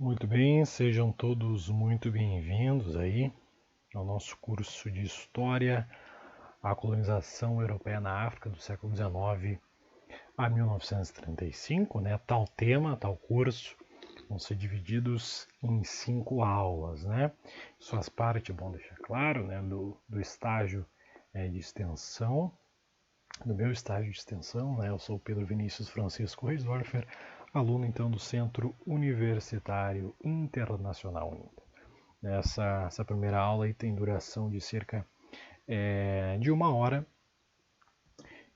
Muito bem, sejam todos muito bem-vindos aí ao nosso curso de História, a colonização europeia na África do século XIX a 1935, né? Tal tema, tal curso, vão ser divididos em 5 aulas, né? Isso faz parte, bom deixar claro, né, do estágio de extensão, do meu estágio de extensão, né? Eu sou o Pedro Vinícius Francisco Reisdorfer, aluno então do Centro Universitário Internacional Uninter. Essa primeira aula aí tem duração de cerca de 1 hora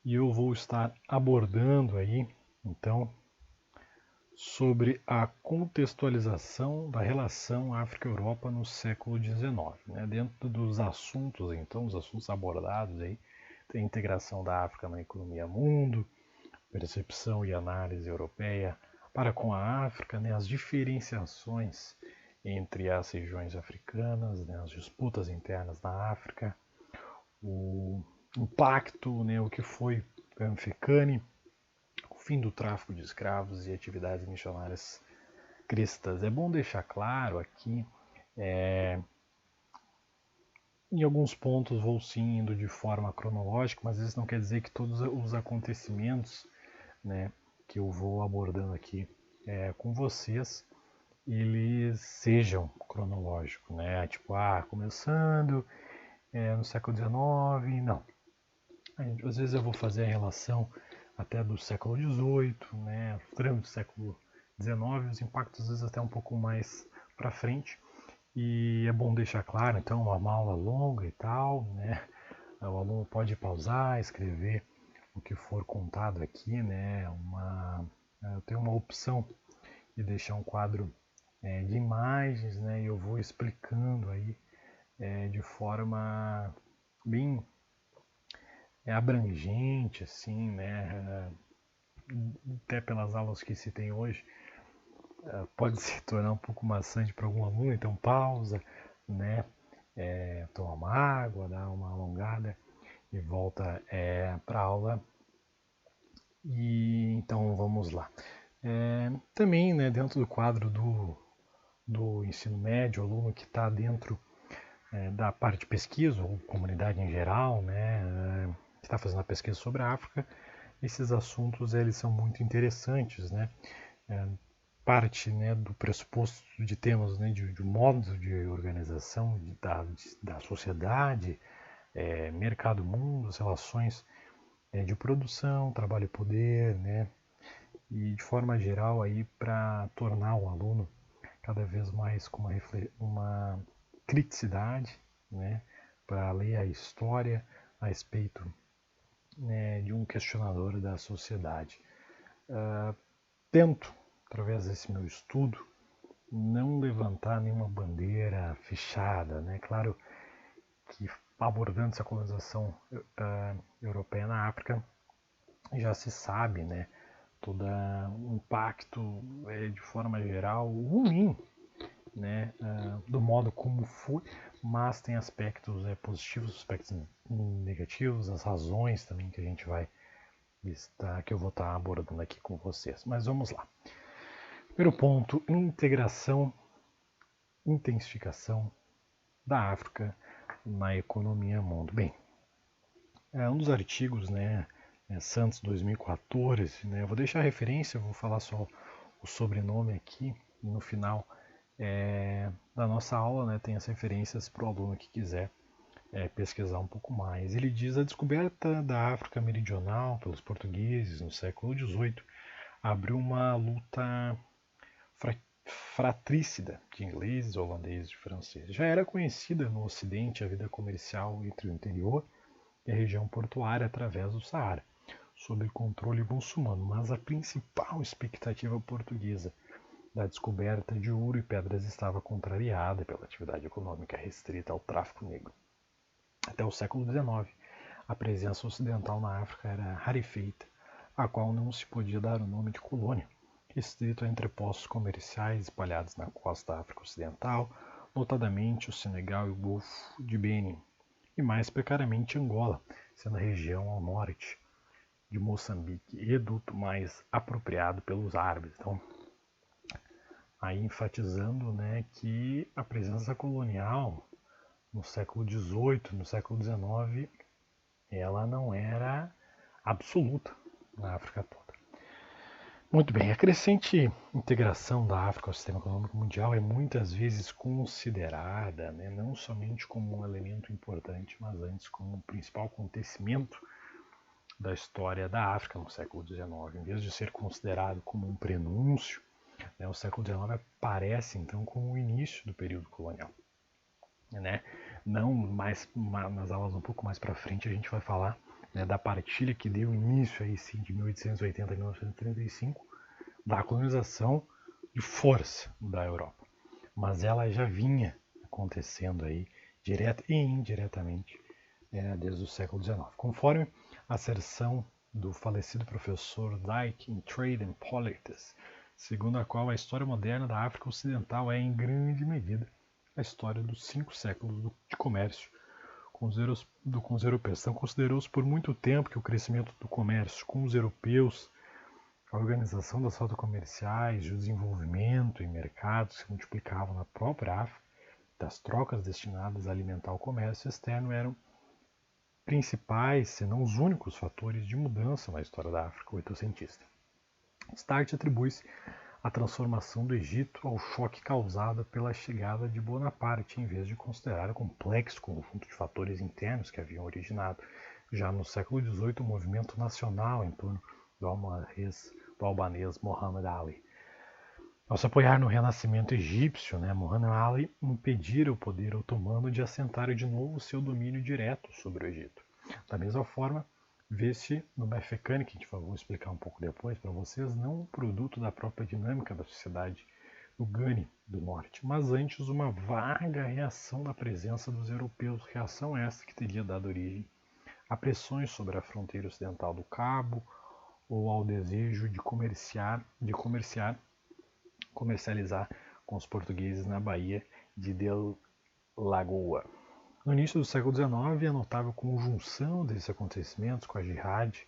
e eu vou estar abordando aí então sobre a contextualização da relação África-Europa no século XIX. Né? Dentro dos assuntos, então, os assuntos abordados aí, tem a integração da África na economia mundo, percepção e análise europeia para com a África, né? As diferenciações entre as regiões africanas, né? As disputas internas na África, o impacto, né? O que foi Panfecani, o fim do tráfico de escravos e atividades missionárias cristãs. É bom deixar claro aqui, em alguns pontos vou sim indo de forma cronológica, mas isso não quer dizer que todos os acontecimentos, né, que eu vou abordando aqui com vocês, eles sejam cronológicos, né? Tipo, começando no século XIX, não. Às vezes eu vou fazer a relação até do século XVIII, né? Durante do século XIX, os impactos às vezes até um pouco mais para frente. E é bom deixar claro, então, uma aula longa e tal, né? O aluno pode pausar, escrever o que for contado aqui, né? Eu tenho uma opção de deixar um quadro de imagens, né? E eu vou explicando aí de forma bem abrangente, assim, né? Até pelas aulas que se tem hoje, pode se tornar um pouco maçante para algum aluno, então pausa, né? Toma uma água, dá uma alongada e volta para a aula. E então vamos lá. Também, né, dentro do quadro do ensino médio, o aluno que está dentro da parte de pesquisa, ou comunidade em geral, né, que está fazendo a pesquisa sobre a África, esses assuntos eles são muito interessantes, né? Parte, né, do pressuposto de temas, né, de modo de organização da sociedade, mercado mundo, as relações de produção, trabalho e poder, né? E de forma geral aí para tornar o aluno cada vez mais com uma criticidade, né, para ler a história a respeito, né, de um questionador da sociedade. Tento, através desse meu estudo, não levantar nenhuma bandeira fechada, né? Claro que abordando essa colonização europeia na África, já se sabe, né, todo o impacto de forma geral ruim, né, do modo como foi, mas tem aspectos positivos, aspectos negativos, as razões também que a gente vai que eu vou estar abordando aqui com vocês. Mas vamos lá. Primeiro ponto: integração, intensificação da África na economia mundo. Bem, um dos artigos, né, Santos 2014, né, eu vou deixar a referência, eu vou falar só o sobrenome aqui e no final da nossa aula, né, tem as referências para o aluno que quiser pesquisar um pouco mais. Ele diz: a descoberta da África Meridional pelos portugueses no século XVIII abriu uma luta fratricida de ingleses, holandeses e franceses. Já era conhecida no Ocidente a vida comercial entre o interior e a região portuária através do Saara, sob controle muçulmano, mas a principal expectativa portuguesa da descoberta de ouro e pedras estava contrariada pela atividade econômica restrita ao tráfico negro. Até o século XIX, a presença ocidental na África era rarefeita, a qual não se podia dar o nome de colônia, restrito a entrepostos comerciais espalhados na costa da África Ocidental, notadamente o Senegal e o Golfo de Benin, e mais precariamente Angola, sendo a região ao norte de Moçambique reduto mais apropriado pelos árabes. Então, aí enfatizando, né, que a presença colonial no século XVIII, no século XIX, ela não era absoluta na África toda. Muito bem, a crescente integração da África ao sistema econômico mundial é muitas vezes considerada, né, não somente como um elemento importante, mas antes como o principal acontecimento da história da África no século XIX. Em vez de ser considerado como um prenúncio, né, o século XIX aparece então como o início do período colonial. Né? Não mais nas aulas um pouco mais para frente a gente vai falar, né, da partilha que deu início aí sim de 1880 a 1935 da colonização de força da Europa, mas ela já vinha acontecendo aí direta e indiretamente desde o século XIX, conforme a asserção do falecido professor Dyke em Trade and Politics, segundo a qual a história moderna da África Ocidental é, em grande medida, a história dos 5 séculos de comércio com os europeus. Então, considerou-se por muito tempo que o crescimento do comércio com os europeus, a organização das rotas comerciais e o desenvolvimento em mercados que se multiplicavam na própria África, das trocas destinadas a alimentar o comércio externo, eram principais, se não os únicos fatores de mudança na história da África oitocentista. Destaque atribui-se a transformação do Egito ao choque causado pela chegada de Bonaparte, em vez de considerar o complexo conjunto de fatores internos que haviam originado já no século XVIII o movimento nacional em torno do albanês Muhammad Ali. Ao se apoiar no renascimento egípcio, Muhammad Ali impedira o poder otomano de assentar de novo seu domínio direto sobre o Egito. Da mesma forma, vê-se no Mefecane, que vou explicar um pouco depois para vocês, não um produto da própria dinâmica da sociedade do Gani do Norte, mas antes uma vaga reação da presença dos europeus, reação essa que teria dado origem a pressões sobre a fronteira ocidental do Cabo ou ao desejo de comercializar com os portugueses na Baía de Del Lagoa. No início do século XIX, a notável conjunção desses acontecimentos com a Jihad,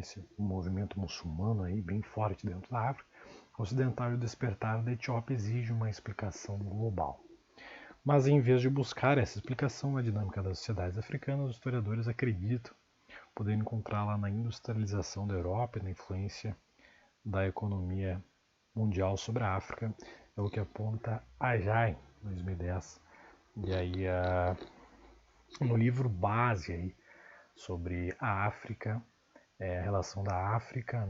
esse movimento muçulmano aí bem forte dentro da África Ocidental, e o despertar da Etiópia exige uma explicação global. Mas em vez de buscar essa explicação na dinâmica das sociedades africanas, os historiadores acreditam poder encontrá-la na industrialização da Europa e na influência da economia mundial sobre a África, é o que aponta Ajay, 2010. E aí, no livro base aí, sobre a África, a relação da África,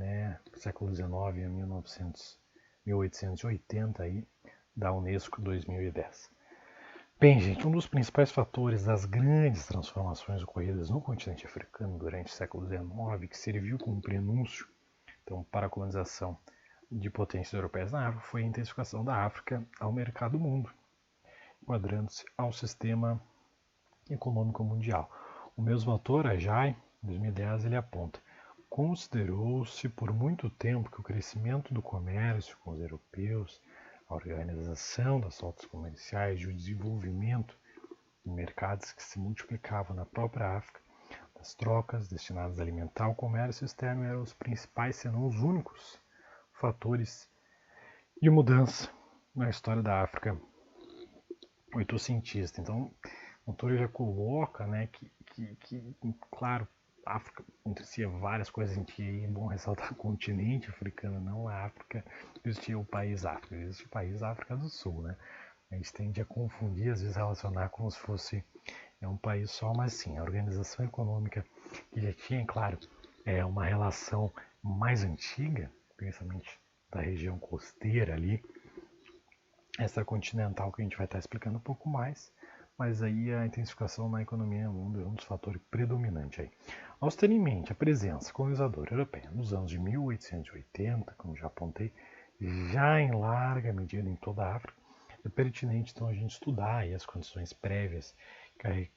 século XIX a 1880, aí, da Unesco, 2010. Bem, gente, um dos principais fatores das grandes transformações ocorridas no continente africano durante o século XIX, que serviu como prenúncio então, para a colonização de potências europeias na África, foi a intensificação da África ao mercado mundo, enquadrando-se ao sistema econômico mundial. O mesmo autor, Ajay, em 2010, ele aponta: considerou-se por muito tempo que o crescimento do comércio com os europeus, a organização das rotas comerciais e o desenvolvimento de mercados que se multiplicavam na própria África, das trocas destinadas a alimentar o comércio externo, eram os principais, se não os únicos, fatores de mudança na história da África oitocentista. Então, o autor já coloca que, claro, a África acontecia várias coisas, a gente é bom ressaltar o continente africano, não a África, existia o país África, existe o país África do Sul, A gente tende a confundir, às vezes relacionar como se fosse um país só, mas sim, a organização econômica que já tinha, claro, uma relação mais antiga, principalmente da região costeira ali, essa continental que a gente vai estar explicando um pouco mais, mas aí a intensificação na economia no mundo é um dos fatores predominantes aí. Ao ter em mente a presença colonizadora europeia nos anos de 1880, como já apontei, já em larga medida em toda a África, é pertinente então a gente estudar aí as condições prévias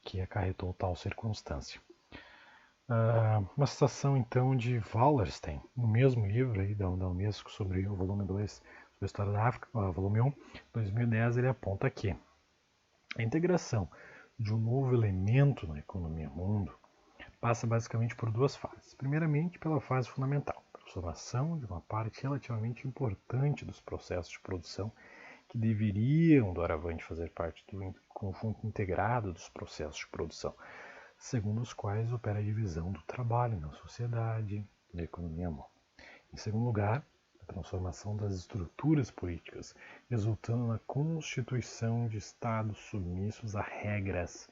que acarretou tal circunstância. Uma citação então de Wallerstein, no mesmo livro aí da Unesco sobre o volume 2 sobre a história da África, volume 1, 2010, ele aponta que a integração de um novo elemento na economia mundo passa basicamente por duas fases. Primeiramente, pela fase fundamental, transformação de uma parte relativamente importante dos processos de produção que deveriam, doravante, fazer parte do conjunto integrado dos processos de produção, segundo os quais opera a divisão do trabalho na sociedade e na economia humana. Em segundo lugar, a transformação das estruturas políticas, resultando na constituição de estados submissos a regras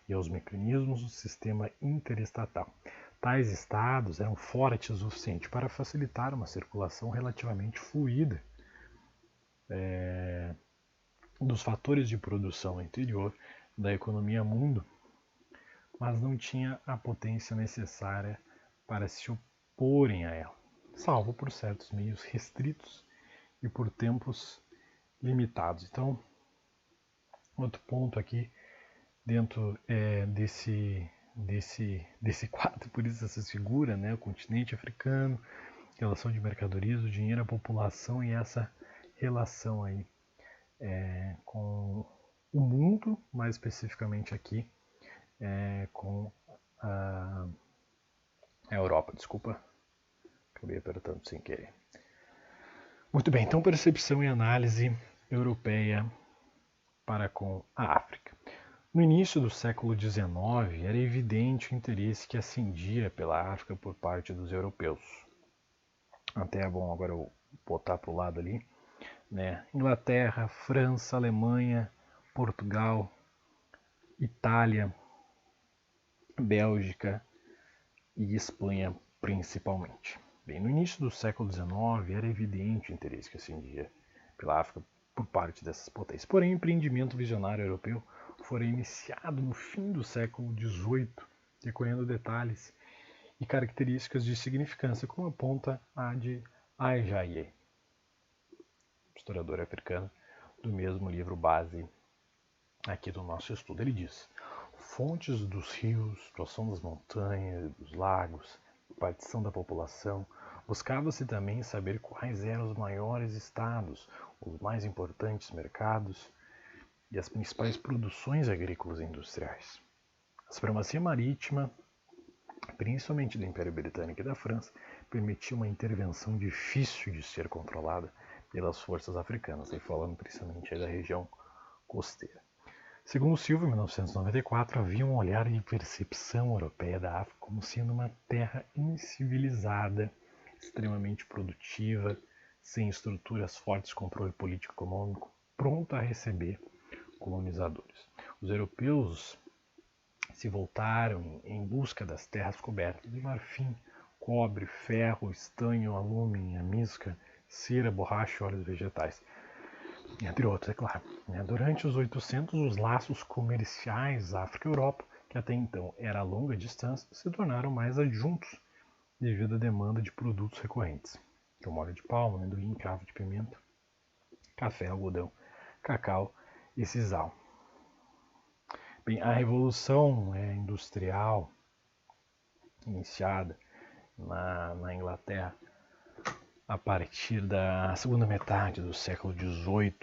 e aos mecanismos do sistema interestatal. Tais estados eram fortes o suficiente para facilitar uma circulação relativamente fluida dos fatores de produção interior da economia mundo, mas não tinha a potência necessária para se oporem a ela, salvo por certos meios restritos e por tempos limitados. Então, outro ponto aqui dentro desse quadro, por isso essa figura, né, o continente africano, relação de mercadorias, o dinheiro, a população e essa relação aí com o mundo, mais especificamente aqui com a Europa, desculpa, acabei apertando sem querer. Muito bem, então percepção e análise europeia para com a África. No início do século XIX, era evidente o interesse que ascendia pela África por parte dos europeus. Até é bom agora eu botar para o lado ali, né? Inglaterra, França, Alemanha, Portugal, Itália, Bélgica e Espanha principalmente. Bem, no início do século XIX era evidente o interesse que ascendia pela África por parte dessas potências. Porém, o empreendimento visionário europeu fora iniciado no fim do século XVIII, recolhendo detalhes e características de significância, como aponta a de Ajayi, historiador africano, do mesmo livro base aqui do nosso estudo. Ele diz: fontes dos rios, situação das montanhas, dos lagos, repartição da população. Buscava-se também saber quais eram os maiores estados, os mais importantes mercados e as principais produções agrícolas e industriais. A supremacia marítima, principalmente do Império Britânico e da França, permitia uma intervenção difícil de ser controlada pelas forças africanas, e falando principalmente da região costeira. Segundo Silva, em 1994, havia um olhar de percepção europeia da África como sendo uma terra incivilizada, extremamente produtiva, sem estruturas fortes de controle político-econômico, pronta a receber colonizadores. Os europeus se voltaram em busca das terras cobertas de marfim, cobre, ferro, estanho, alumínio, amisca, cera, borracha e óleos vegetais, entre outros, é claro. Durante os 800, os laços comerciais África-Europa, que até então era a longa distância, se tornaram mais adjuntos devido à demanda de produtos recorrentes, como óleo de palma, amendoim, cravo de pimenta, café, algodão, cacau e sisal. Bem, a Revolução Industrial, iniciada na Inglaterra a partir da segunda metade do século XVIII,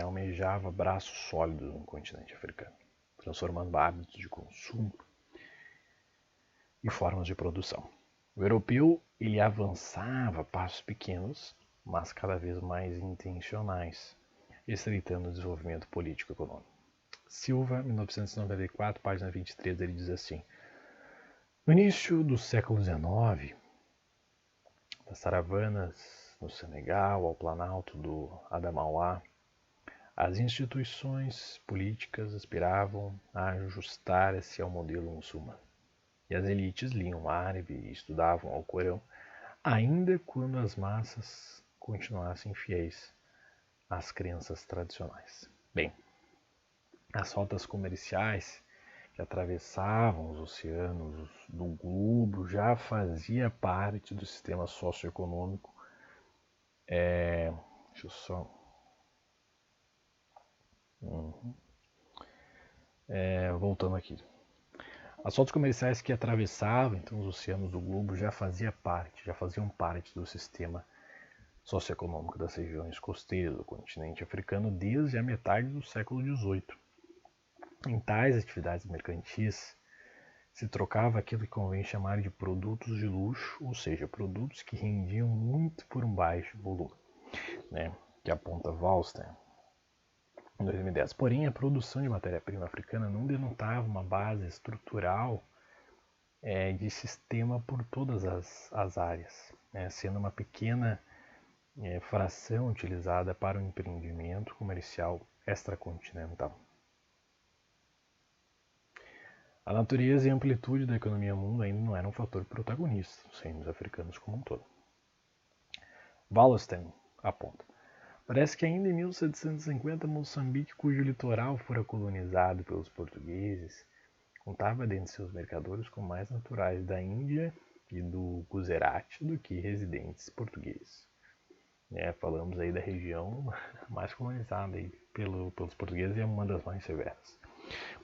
almejava braços sólidos no continente africano, transformando hábitos de consumo e formas de produção. O europeu ele avançava a passos pequenos, mas cada vez mais intencionais, estreitando o desenvolvimento político-econômico. Silva, 1994, página 23, ele diz assim: no início do século XIX, das caravanas no Senegal ao planalto do Adamawa, as instituições políticas aspiravam a ajustar-se ao modelo muçulmano. E as elites liam árabe e estudavam o Alcorão, ainda quando as massas continuassem fiéis às crenças tradicionais. Bem, as rotas comerciais que atravessavam os oceanos do globo já fazia parte do sistema socioeconômico. Deixa eu só... voltando aqui. As rotas comerciais que atravessavam então, os oceanos do globo já faziam parte do sistema socioeconômico das regiões costeiras do continente africano desde a metade do século XVIII. Em tais atividades mercantis se trocava aquilo que convém chamar de produtos de luxo, ou seja, produtos que rendiam muito por um baixo volume, né? Que aponta Wallstein em 2010. Porém, a produção de matéria-prima africana não denotava uma base estrutural de sistema por todas as áreas, né? Sendo uma pequena fração utilizada para o empreendimento comercial extracontinental. A natureza e a amplitude da economia mundo ainda não eram um fator protagonista dos reinos africanos como um todo. Wallerstein aponta: parece que ainda em 1750 Moçambique, cujo litoral fora colonizado pelos portugueses, contava dentre seus mercadores com mais naturais da Índia e do Guzerat do que residentes portugueses. Falamos aí da região mais colonizada aí pelos portugueses e é uma das mais severas.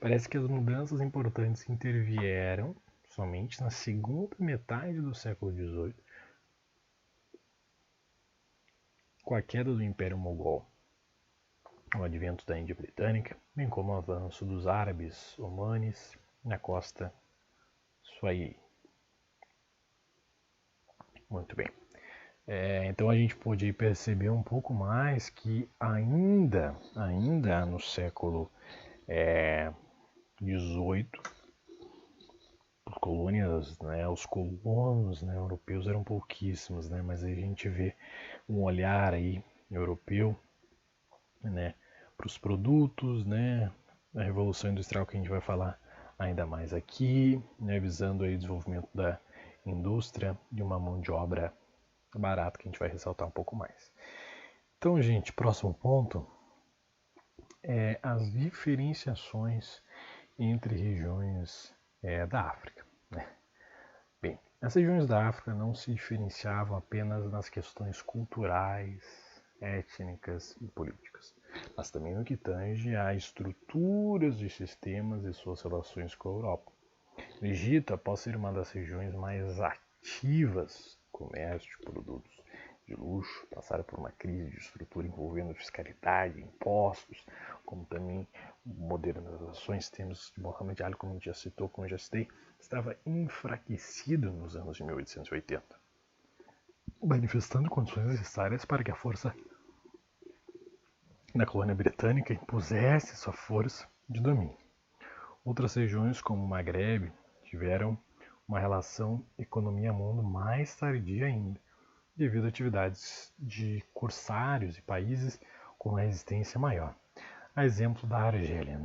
Parece que as mudanças importantes intervieram somente na segunda metade do século XVIII, com a queda do Império Mogol, o advento da Índia Britânica, bem como o avanço dos árabes omanes na costa Swahili. Muito bem. Então a gente pode perceber um pouco mais que ainda no século XVIII, as colônias, os colonos europeus eram pouquíssimos, mas a gente vê um olhar aí europeu para os produtos, a Revolução Industrial que a gente vai falar ainda mais aqui, visando aí o desenvolvimento da indústria de uma mão de obra barata que a gente vai ressaltar um pouco mais. Então, gente, próximo ponto é as diferenciações entre regiões da África. Bem, as regiões da África não se diferenciavam apenas nas questões culturais, étnicas e políticas, mas também no que tange a estruturas de sistemas e suas relações com a Europa. O Egito, após ser uma das regiões mais ativas do comércio de produtos de luxo, passaram por uma crise de estrutura envolvendo fiscalidade, impostos, como também modernizações, termos de Mohamed Ali, como a gente já citou, como eu já citei, estava enfraquecido nos anos de 1880, manifestando condições necessárias para que a força da colônia britânica impusesse sua força de domínio. Outras regiões, como o Maghreb, tiveram uma relação economia-mundo mais tardia ainda, devido a atividades de corsários e países com resistência maior. A exemplo da Argélia,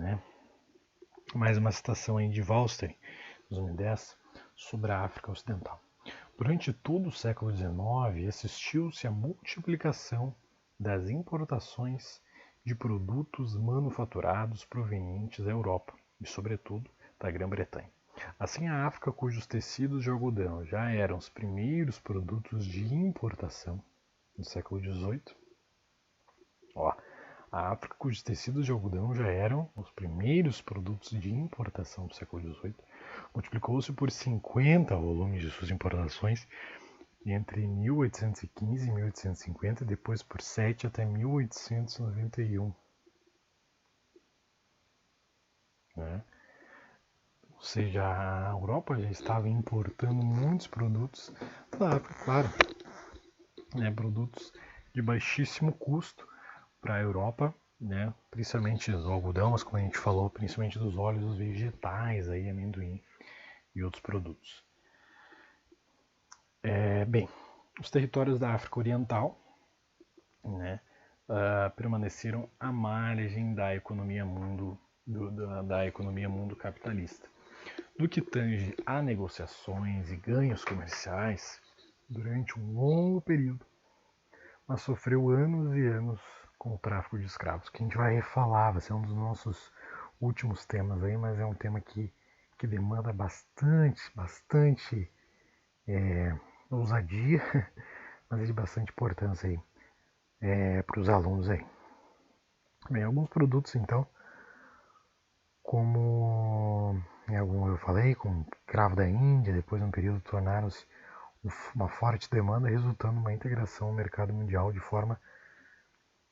Mais uma citação aí de Wallstein, 2010, sobre a África Ocidental. Durante todo o século XIX, assistiu-se à multiplicação das importações de produtos manufaturados provenientes da Europa e, sobretudo, da Grã-Bretanha. Assim, a África, cujos tecidos de algodão já eram os primeiros produtos de importação no século XVIII, a África, cujos tecidos de algodão já eram os primeiros produtos de importação do século XVIII, multiplicou-se por 50 volumes de suas importações entre 1815 e 1850 e depois por 7 até 1891. Ou seja, a Europa já estava importando muitos produtos da África, claro, produtos de baixíssimo custo para a Europa, principalmente do algodão, mas como a gente falou, principalmente dos óleos vegetais, aí, amendoim e outros produtos. Bem, os territórios da África Oriental permaneceram à margem da economia mundo capitalista. No que tange a negociações e ganhos comerciais durante um longo período, mas sofreu anos e anos com o tráfico de escravos, que a gente vai falar, vai ser um dos nossos últimos temas aí, mas é um tema que demanda bastante ousadia, mas é de bastante importância aí para os alunos aí. Bem, alguns produtos então, como eu falei, como cravo da Índia, depois de um período tornaram-se uma forte demanda, resultando numa integração no mercado mundial de forma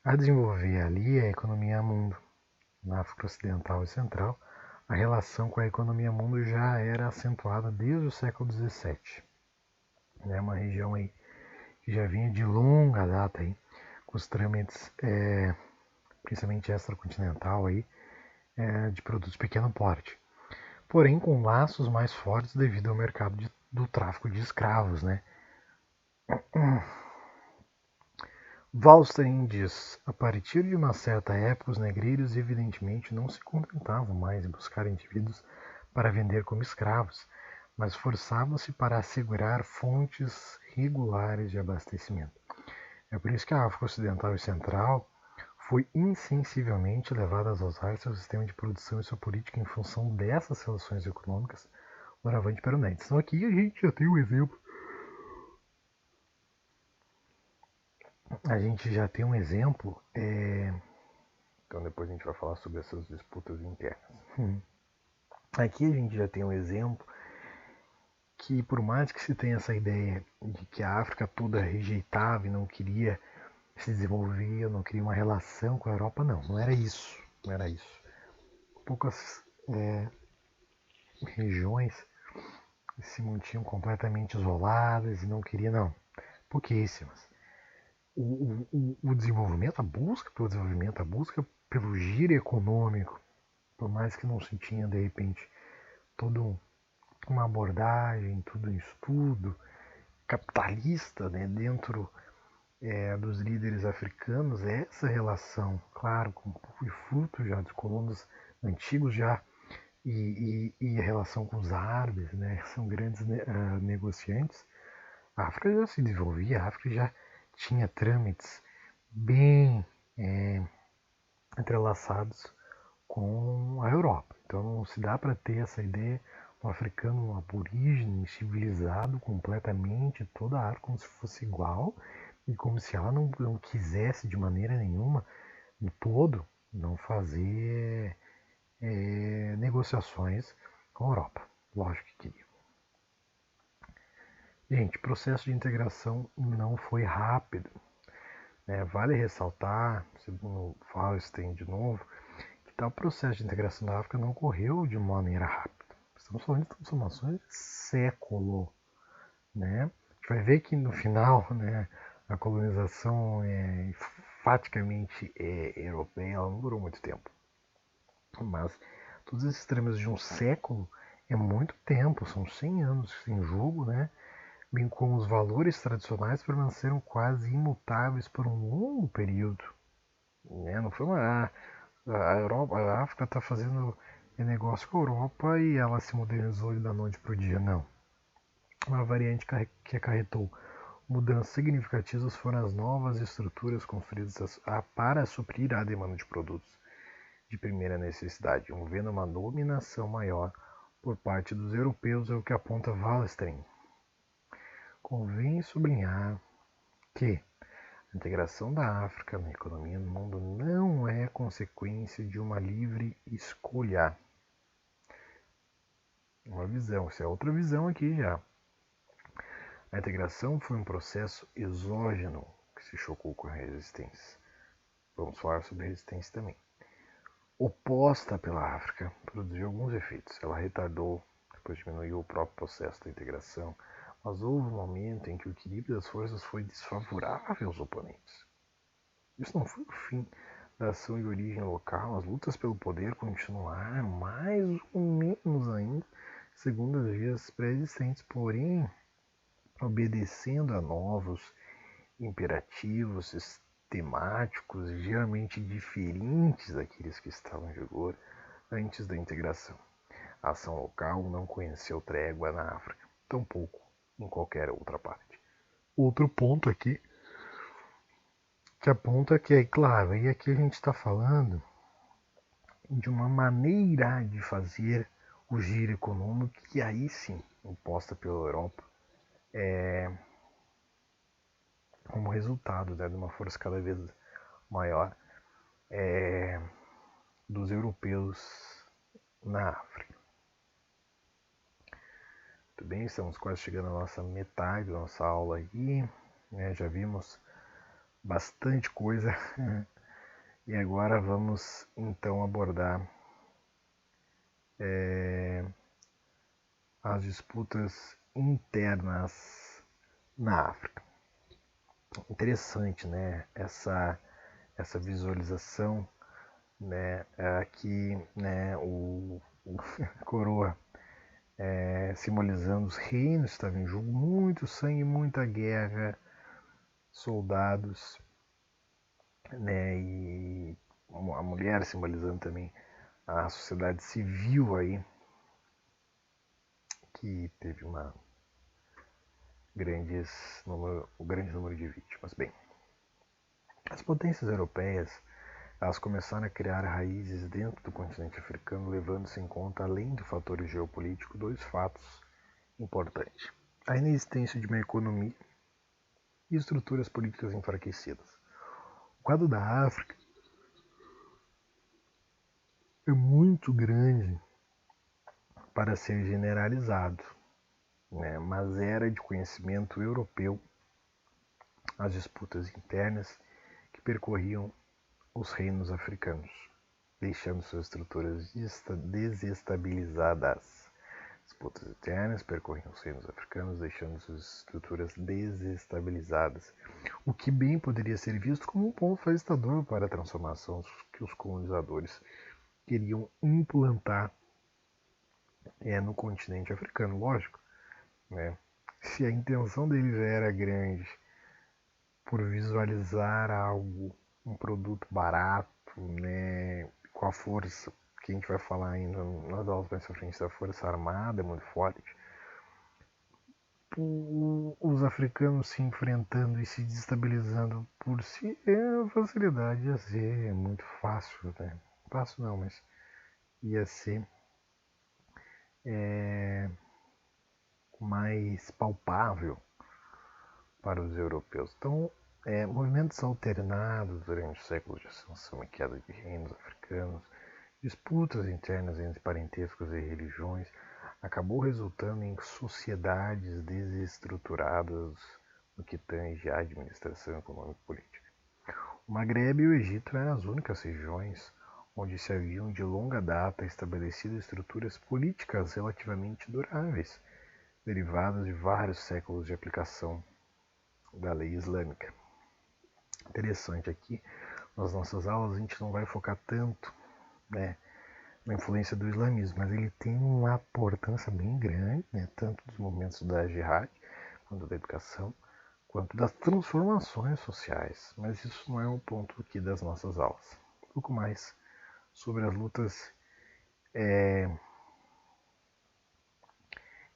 a desenvolver ali a economia mundo, na África Ocidental e Central, a relação com a economia mundo já era acentuada desde o século XVII. É uma região aí que já vinha de longa data aí, com os trâmites, principalmente extracontinental aí, de produtos de pequeno porte. Porém, com laços mais fortes devido ao mercado do tráfico de escravos, né? Wallstein diz: a partir de uma certa época, os negreiros evidentemente não se contentavam mais em buscar indivíduos para vender como escravos, mas forçavam-se para assegurar fontes regulares de abastecimento. É por isso que a África Ocidental e Central foi insensivelmente levada a usar seu sistema de produção e sua política em função dessas relações econômicas doravante permanentes. Então aqui a gente já tem um exemplo. A gente já tem um exemplo. Então depois a gente vai falar sobre essas disputas internas. Aqui a gente já tem um exemplo que, por mais que se tenha essa ideia de que a África toda rejeitava e não queria se desenvolver, não queria uma relação com a Europa, não era isso. Não era isso. Poucas regiões se mantinham completamente isoladas e não queriam, não. Pouquíssimas. O desenvolvimento, a busca pelo desenvolvimento, a busca pelo giro econômico, por mais que não se tinha, de repente, toda uma abordagem, todo um estudo capitalista, né, dentro dos líderes africanos, essa relação, claro, foi fruto já dos colonos antigos já, e a relação com os árabes, né, são grandes negociantes. A África já se desenvolvia, a África já tinha trâmites bem entrelaçados com a Europa. Então não se dá para ter essa ideia do africano um aborígene, civilizado completamente, toda a África como se fosse igual e como se ela não quisesse de maneira nenhuma, no todo, não fazer negociações com a Europa. Lógico que queria. Gente, o processo de integração não foi rápido. Vale ressaltar, segundo Wallstein de novo, que tal processo de integração da África não ocorreu de maneira rápida. Estamos falando de transformações de século. Né? A gente vai ver que no final, né, a colonização enfaticamente europeia ela não durou muito tempo. Mas todos esses trâmites de um século é muito tempo, são 100 anos em jogo, né? Bem como os valores tradicionais permaneceram quase imutáveis por um longo período. Né? Não foi a Europa, a África está fazendo negócio com a Europa e ela se modernizou da noite para o dia, não. Uma variante que acarretou mudanças significativas foram as novas estruturas construídas para suprir a demanda de produtos de primeira necessidade, envolvendo uma dominação maior por parte dos europeus, é o que aponta Wallstein. Convém sublinhar que a integração da África na economia do mundo não é consequência de uma livre escolha. Uma visão, isso é outra visão aqui já. A integração foi um processo exógeno que se chocou com a resistência. Vamos falar sobre resistência também. Oposta pela África, produziu alguns efeitos. Ela retardou, depois diminuiu o próprio processo da integração, mas houve um momento em que o equilíbrio das forças foi desfavorável aos oponentes. Isso não foi o fim da ação de origem local, as lutas pelo poder continuaram, mais ou menos ainda, segundo as vias pré-existentes, porém, obedecendo a novos imperativos sistemáticos e geralmente diferentes daqueles que estavam em vigor antes da integração. A ação local não conheceu trégua na África, tampouco em qualquer outra parte. Outro ponto aqui que aponta que é claro, e aqui a gente está falando de uma maneira de fazer o giro econômico que aí sim, imposta pela Europa, como resultado, né, de uma força cada vez maior dos europeus na África. Muito bem, estamos quase chegando à nossa metade da nossa aula aqui, né, já vimos bastante coisa e agora vamos então abordar as disputas internas na África. Interessante, né? Essa visualização, né? Aqui, né? O coroa simbolizando os reinos estava em jogo, muito sangue, muita guerra, soldados, né? E a mulher simbolizando também a sociedade civil aí, que teve um grande número de vítimas. Bem, as potências europeias elas começaram a criar raízes dentro do continente africano, levando-se em conta, além do fator geopolítico, dois fatos importantes: a inexistência de uma economia e estruturas políticas enfraquecidas. O quadro da África é muito grande para ser generalizado, né? Mas era de conhecimento europeu as disputas internas que percorriam os reinos africanos, deixando suas estruturas desestabilizadas. Disputas internas percorriam os reinos africanos, deixando suas estruturas desestabilizadas, o que bem poderia ser visto como um ponto facilitador para a transformação que os colonizadores queriam implantar no continente africano. Lógico, né? Se a intenção deles já era grande por visualizar algo, um produto barato, né, com a força que a gente vai falar ainda nas aulas mais pra frente da Força Armada, é muito forte, os africanos se enfrentando e se desestabilizando por si, a facilidade ia ser muito fácil, né? Fácil não, mas ia ser mais palpável para os europeus. Então, movimentos alternados durante os séculos de ascensão e queda de reinos africanos, disputas internas entre parentescos e religiões, acabou resultando em sociedades desestruturadas no que tange à administração econômica e política. O Maghreb e o Egito eram as únicas regiões onde se haviam de longa data estabelecido estruturas políticas relativamente duráveis, derivadas de vários séculos de aplicação da lei islâmica. Interessante aqui, nas nossas aulas a gente não vai focar tanto, né, na influência do islamismo, mas ele tem uma importância bem grande, né, tanto dos momentos da jihad, quanto da educação, quanto das transformações sociais. Mas isso não é um ponto aqui das nossas aulas. Um pouco mais sobre as lutas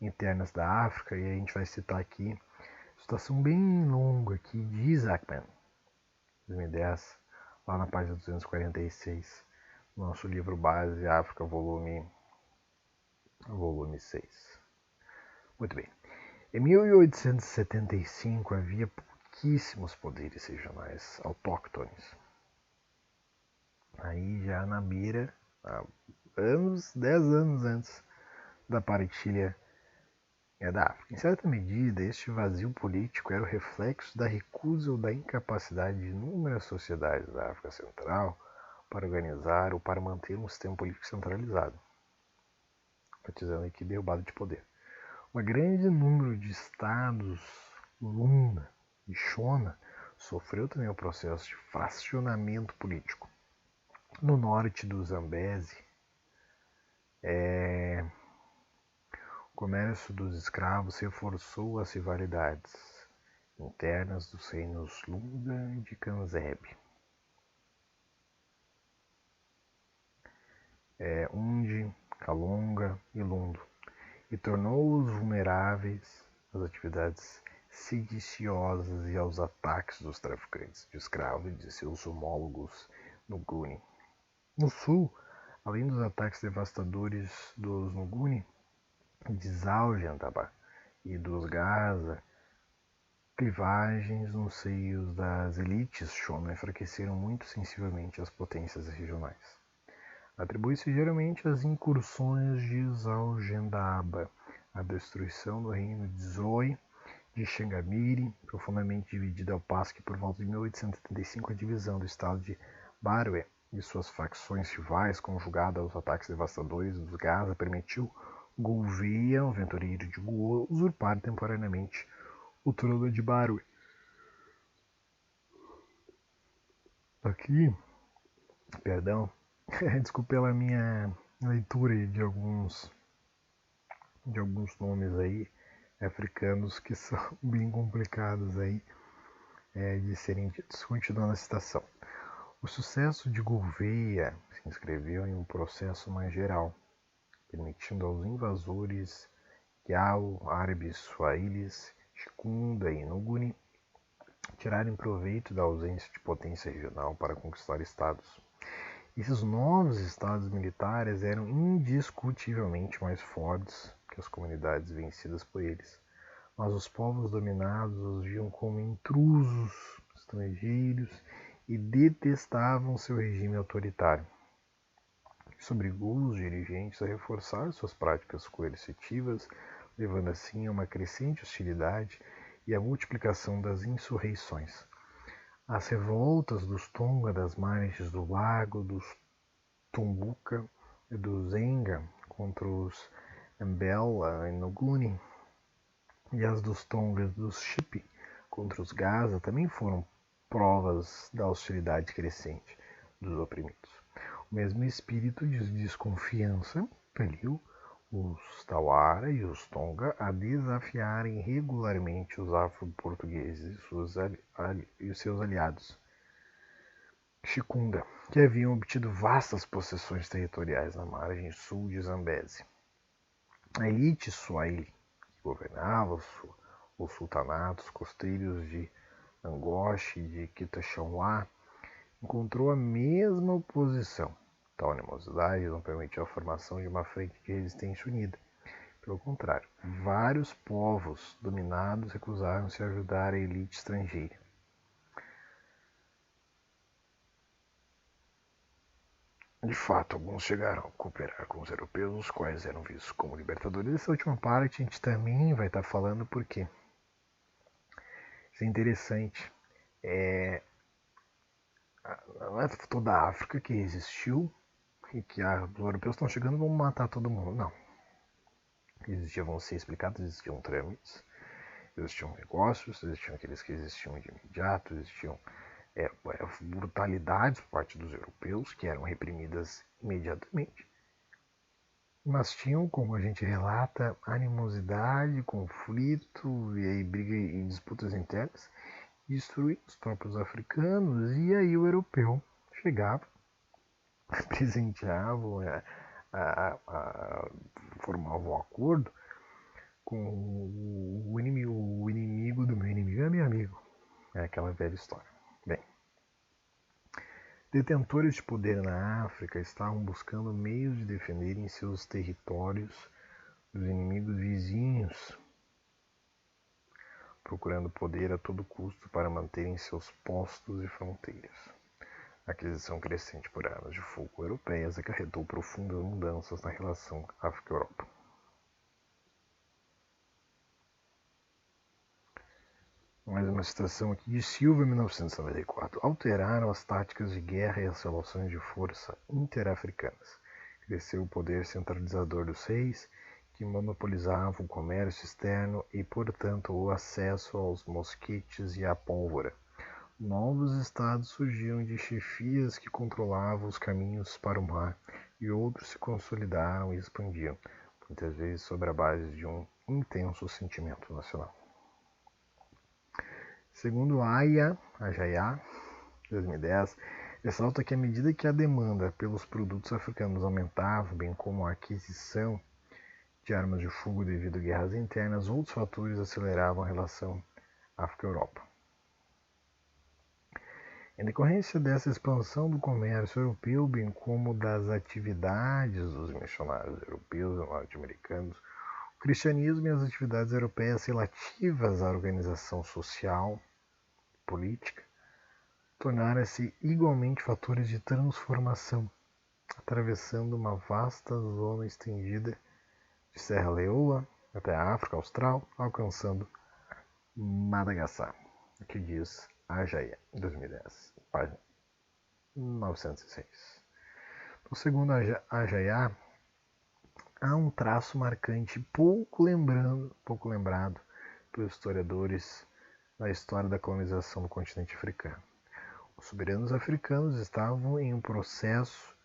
internas da África, e a gente vai citar aqui citação bem longa aqui de Isaacman, 2010, lá na página 246, nosso livro base África, volume 6. Muito bem. Em 1875 havia pouquíssimos poderes regionais autóctones. Aí já na beira, há 10 anos antes da partilha da África. Em certa medida, este vazio político era o reflexo da recusa ou da incapacidade de inúmeras sociedades da África Central para organizar ou para manter um sistema político centralizado, enfatizando aqui derrubada de poder. Um grande número de estados Lunda e Shona sofreu também o processo de fracionamento político. No norte do Zambeze, o comércio dos escravos reforçou as rivalidades internas dos reinos Lunda e de Kanzebe. Undi, Kalonga e Lundo, e tornou-os vulneráveis às atividades sediciosas e aos ataques dos traficantes de escravos e de seus homólogos no Nguni. No sul, além dos ataques devastadores dos Nguni, de Zaujantaba e dos Gaza, clivagens nos seios das elites Shona enfraqueceram muito sensivelmente as potências regionais. Atribui-se geralmente às incursões de Zaujendaba, a destruição do reino de Zoi, de Xangamiri, profundamente dividido ao passo que por volta de 1875 a divisão do estado de Barwe e suas facções rivais, conjugada aos ataques devastadores dos Gaza, permitiu Gouveia, um aventureiro de Goa, usurpar temporariamente o trono de Barui. Aqui, perdão, desculpe pela minha leitura de alguns nomes aí africanos que são bem complicados aí de serem ditos. Continuando a citação. O sucesso de Gouveia se inscreveu em um processo mais geral, permitindo aos invasores Yao, árabes, Swahilis, Chikunda e Nguni tirarem proveito da ausência de potência regional para conquistar estados. Esses novos estados militares eram indiscutivelmente mais fortes que as comunidades vencidas por eles, mas os povos dominados os viam como intrusos, estrangeiros e detestavam seu regime autoritário. Isso obrigou os dirigentes a reforçar suas práticas coercitivas, levando assim a uma crescente hostilidade e a multiplicação das insurreições. As revoltas dos Tonga das margens do lago, dos Tumbuka e dos Enga contra os Mbela e Nguni e as dos Tongas dos Shipi contra os Gaza também foram provas da hostilidade crescente dos oprimidos. O mesmo espírito de desconfiança impeliu os Tawara e os Tonga a desafiarem regularmente os afro-portugueses e seus aliados, Chikunda, que haviam obtido vastas possessões territoriais na margem sul de Zambeze. A elite Swahili, que governava os sultanatos costeiros de Angoche e de Quitaxauá, encontrou a mesma oposição. Tal animosidade não permitiu a formação de uma frente de resistência unida. Pelo contrário, vários povos dominados recusaram-se a ajudar a elite estrangeira. De fato, alguns chegaram a cooperar com os europeus, os quais eram vistos como libertadores. Essa última parte a gente também vai estar falando porque isso é interessante. Não é toda a África que resistiu e que os europeus estão chegando e vão matar todo mundo. Não. Vão ser explicados, existiam trâmites, existiam negócios, existiam aqueles que existiam de imediato, existiam brutalidades por parte dos europeus que eram reprimidas imediatamente. Mas tinham, como a gente relata, animosidade, conflito e aí briga e disputas internas, destruindo os próprios africanos, e aí o europeu chegava, presenteava, formava um acordo com o inimigo do meu inimigo é meu amigo. É aquela velha história. Bem, detentores de poder na África estavam buscando meios de defenderem seus territórios dos inimigos vizinhos, procurando poder a todo custo para manterem seus postos e fronteiras. A aquisição crescente por armas de fogo europeias acarretou profundas mudanças na relação África-Europa. Mais uma citação aqui de Silva, 1994. Alteraram as táticas de guerra e as relações de força interafricanas. Cresceu o poder centralizador dos reis, que monopolizavam o comércio externo e, portanto, o acesso aos mosquetes e à pólvora. Novos estados surgiram de chefias que controlavam os caminhos para o mar, e outros se consolidaram e expandiram, muitas vezes sobre a base de um intenso sentimento nacional. Segundo Ajaya, 2010, ressalta que à medida que a demanda pelos produtos africanos aumentava, bem como a aquisição de armas de fogo devido a guerras internas, outros fatores aceleravam a relação África-Europa. Em decorrência dessa expansão do comércio europeu, bem como das atividades dos missionários europeus e norte-americanos, o cristianismo e as atividades europeias relativas à organização social e política tornaram-se igualmente fatores de transformação, atravessando uma vasta zona estendida de Serra Leoa até a África Austral, alcançando Madagascar, que diz Ajaya, 2010, página 1906. Então, segundo a Jayá, há um traço marcante pouco lembrado pelos historiadores da história da colonização do continente africano. Os soberanos africanos estavam em um processo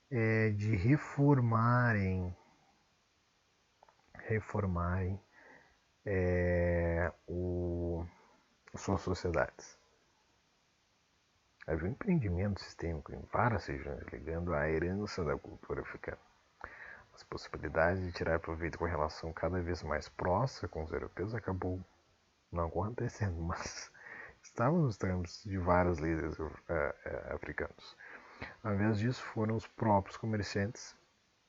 de reformarem suas sociedades. Havia um empreendimento sistêmico em várias regiões ligando à herança da cultura africana. As possibilidades de tirar proveito com relação cada vez mais próxima com os europeus acabou não acontecendo, mas estavam nos termos de vários líderes africanos. Ao invés disso, foram os próprios comerciantes,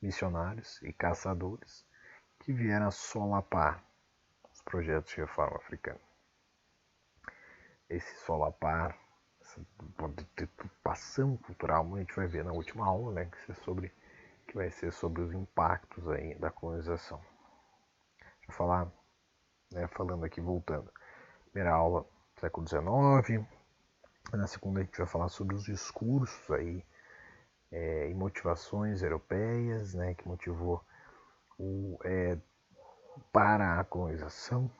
missionários e caçadores que vieram a solapar os projetos de reforma africana. Esse solapar, essa deturpação cultural, a gente vai ver na última aula, né, que vai ser sobre os impactos aí da colonização. Deixa eu falar, né, falando aqui, voltando. Primeira aula, século XIX. Na segunda a gente vai falar sobre os discursos aí e motivações europeias, né, que motivou para a colonização.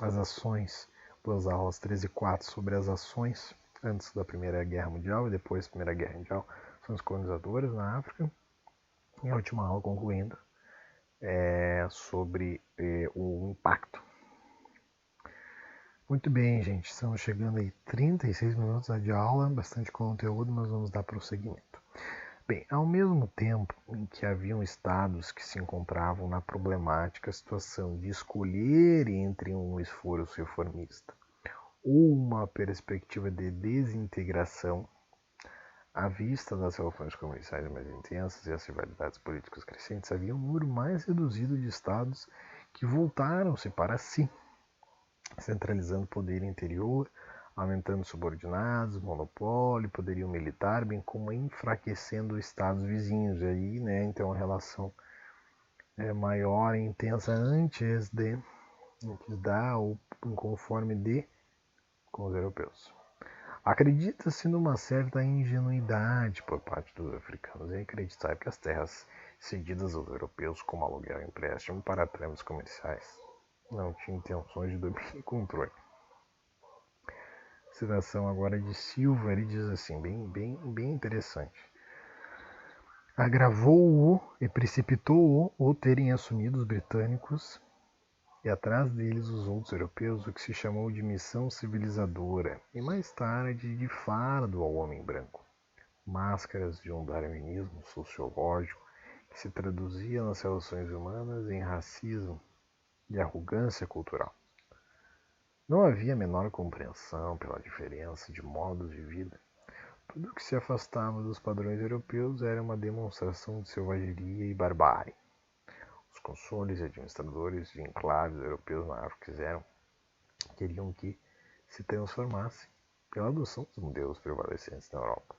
As ações, duas aulas 3 e 4 sobre as ações antes da Primeira Guerra Mundial e depois da Primeira Guerra Mundial, são os colonizadores na África. E a última aula concluindo sobre o impacto. Muito bem, gente, estamos chegando aí 36 minutos de aula, bastante conteúdo, mas vamos dar prosseguimento. Bem, ao mesmo tempo em que haviam estados que se encontravam na problemática situação de escolher entre um esforço reformista ou uma perspectiva de desintegração, à vista das relações comerciais mais intensas e as rivalidades políticas crescentes, havia um número mais reduzido de estados que voltaram-se para si, centralizando o poder interior, aumentando subordinados, monopólio, poderio militar, bem como enfraquecendo estados vizinhos. E aí, né, então a relação maior e intensa antes da ou conforme de com os europeus. Acredita-se numa certa ingenuidade por parte dos africanos em acreditar que as terras cedidas aos europeus como aluguel e empréstimo para trâmites comerciais não tinham intenções de domínio e controle. Citação agora de Silva, ele diz assim, bem interessante. Agravou-o e precipitou-o o terem assumido os britânicos e atrás deles os outros europeus o que se chamou de missão civilizadora e mais tarde de fardo ao homem branco. Máscaras de um darwinismo sociológico que se traduzia nas relações humanas em racismo e arrogância cultural. Não havia a menor compreensão pela diferença de modos de vida. Tudo que se afastava dos padrões europeus era uma demonstração de selvageria e barbárie. Os consules e administradores de enclaves europeus na África queriam que se transformasse pela adoção dos modelos prevalecentes na Europa.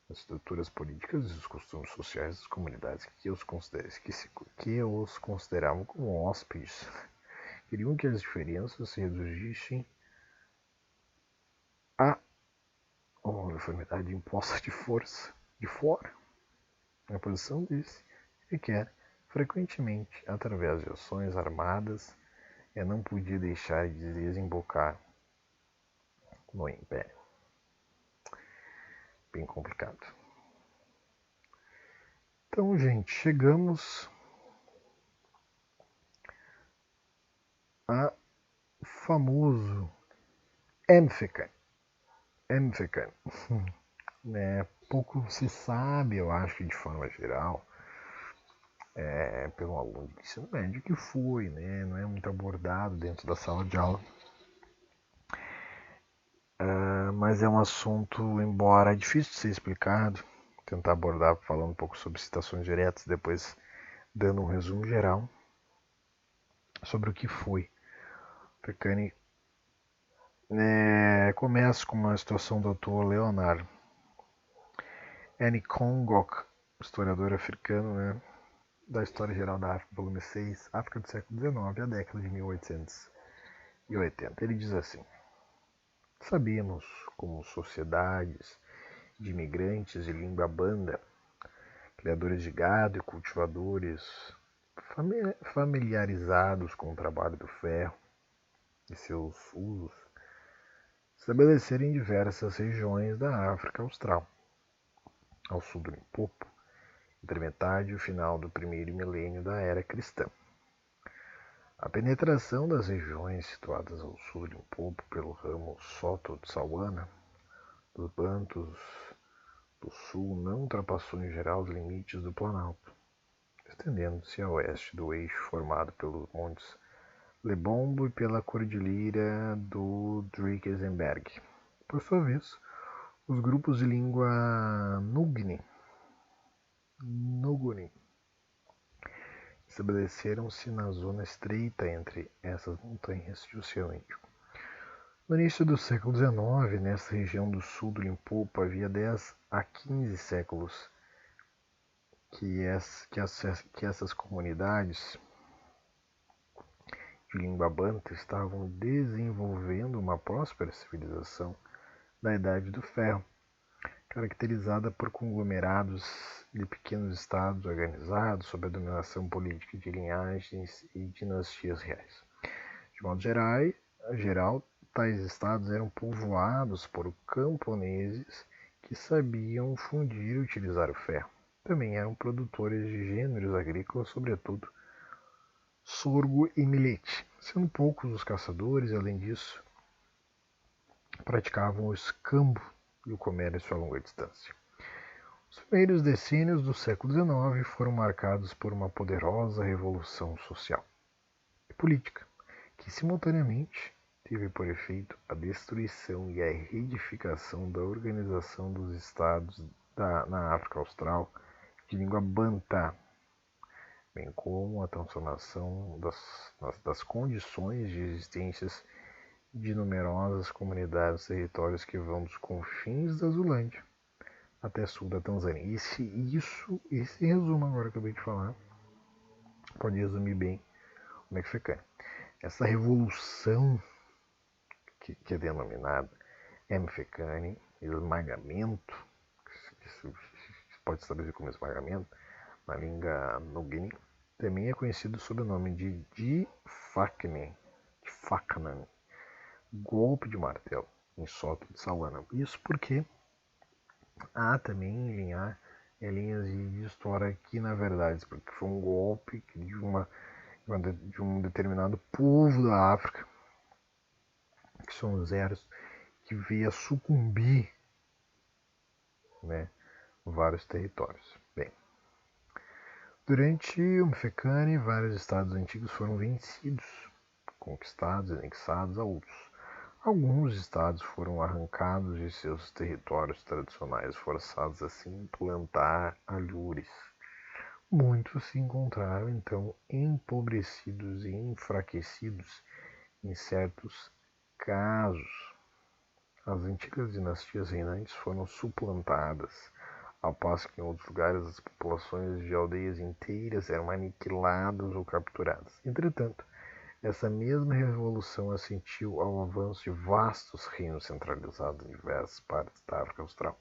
As estruturas políticas e os costumes sociais das comunidades que os consideravam como hóspedes queriam que as diferenças se reduzissem a uma uniformidade imposta de força de fora. A posição desse requer frequentemente, através de ações armadas, não podia deixar de desembocar no Império. Bem complicado. Então, gente, chegamos a famoso Mfekan. Pouco se sabe, eu acho que de forma geral, pelo aluno de ensino médio que foi, né? Não é muito abordado dentro da sala de aula. Mas é um assunto, embora difícil de ser explicado, tentar abordar falando um pouco sobre citações diretas, depois dando um resumo geral sobre o que foi. Pecani começa com uma situação do autor Leonard Nkongok, historiador africano, né, da História Geral da África, volume 6, África do século XIX, a década de 1880. Ele diz assim: sabemos como sociedades de imigrantes de língua banda, criadores de gado e cultivadores familiarizados com o trabalho do ferro e seus usos, estabeleceram em diversas regiões da África Austral, ao sul do Limpopo, entre metade e o final do primeiro milênio da era cristã. A penetração das regiões situadas ao sul do Limpopo pelo ramo Soto de Sawana dos Bantus do Sul não ultrapassou em geral os limites do Planalto, estendendo-se a oeste do eixo formado pelos montes Lebombo e pela cordilheira do Drakensberg. Por sua vez, os grupos de língua Nguni estabeleceram-se na zona estreita entre essas montanhas e o Oceano Índico. No início do século XIX, nessa região do sul do Limpopo, havia 10 a 15 séculos que essas comunidades de língua banta estavam desenvolvendo uma próspera civilização da Idade do Ferro, caracterizada por conglomerados de pequenos estados organizados sob a dominação política de linhagens e dinastias reais. De modo geral, tais estados eram povoados por camponeses que sabiam fundir e utilizar o ferro. Também eram produtores de gêneros agrícolas, sobretudo sorgo e milhete, sendo poucos os caçadores e, além disso, praticavam o escambo e o comércio a longa distância. Os primeiros decênios do século XIX foram marcados por uma poderosa revolução social e política, que simultaneamente teve por efeito a destruição e a reedificação da organização dos estados na África Austral de língua bantá, bem como a transformação das condições de existência de numerosas comunidades e territórios que vão dos confins da Zulândia até sul da Tanzânia. Esse resumo agora que eu acabei de falar pode resumir bem o Mcfecane. Essa revolução que é denominada Mcfecane, esmagamento, que se pode estabelecer como esmagamento na língua Nguni, também é conhecido sob o nome de Difaknan, golpe de martelo, em Soto de Sawana. Isso porque há também linhas de história que, na verdade, porque foi um golpe de um determinado povo da África, que são os Zeros, que veio a sucumbir, né, vários territórios. Bem, durante o Mfecane, vários estados antigos foram vencidos, conquistados e anexados a outros. Alguns estados foram arrancados de seus territórios tradicionais, forçados a se implantar alhures. Muitos se encontraram, então, empobrecidos e enfraquecidos em certos casos. As antigas dinastias reinantes foram suplantadas, ao passo que em outros lugares as populações de aldeias inteiras eram aniquiladas ou capturadas. Entretanto, essa mesma revolução assentiu ao avanço de vastos reinos centralizados em diversas partes da África Austral.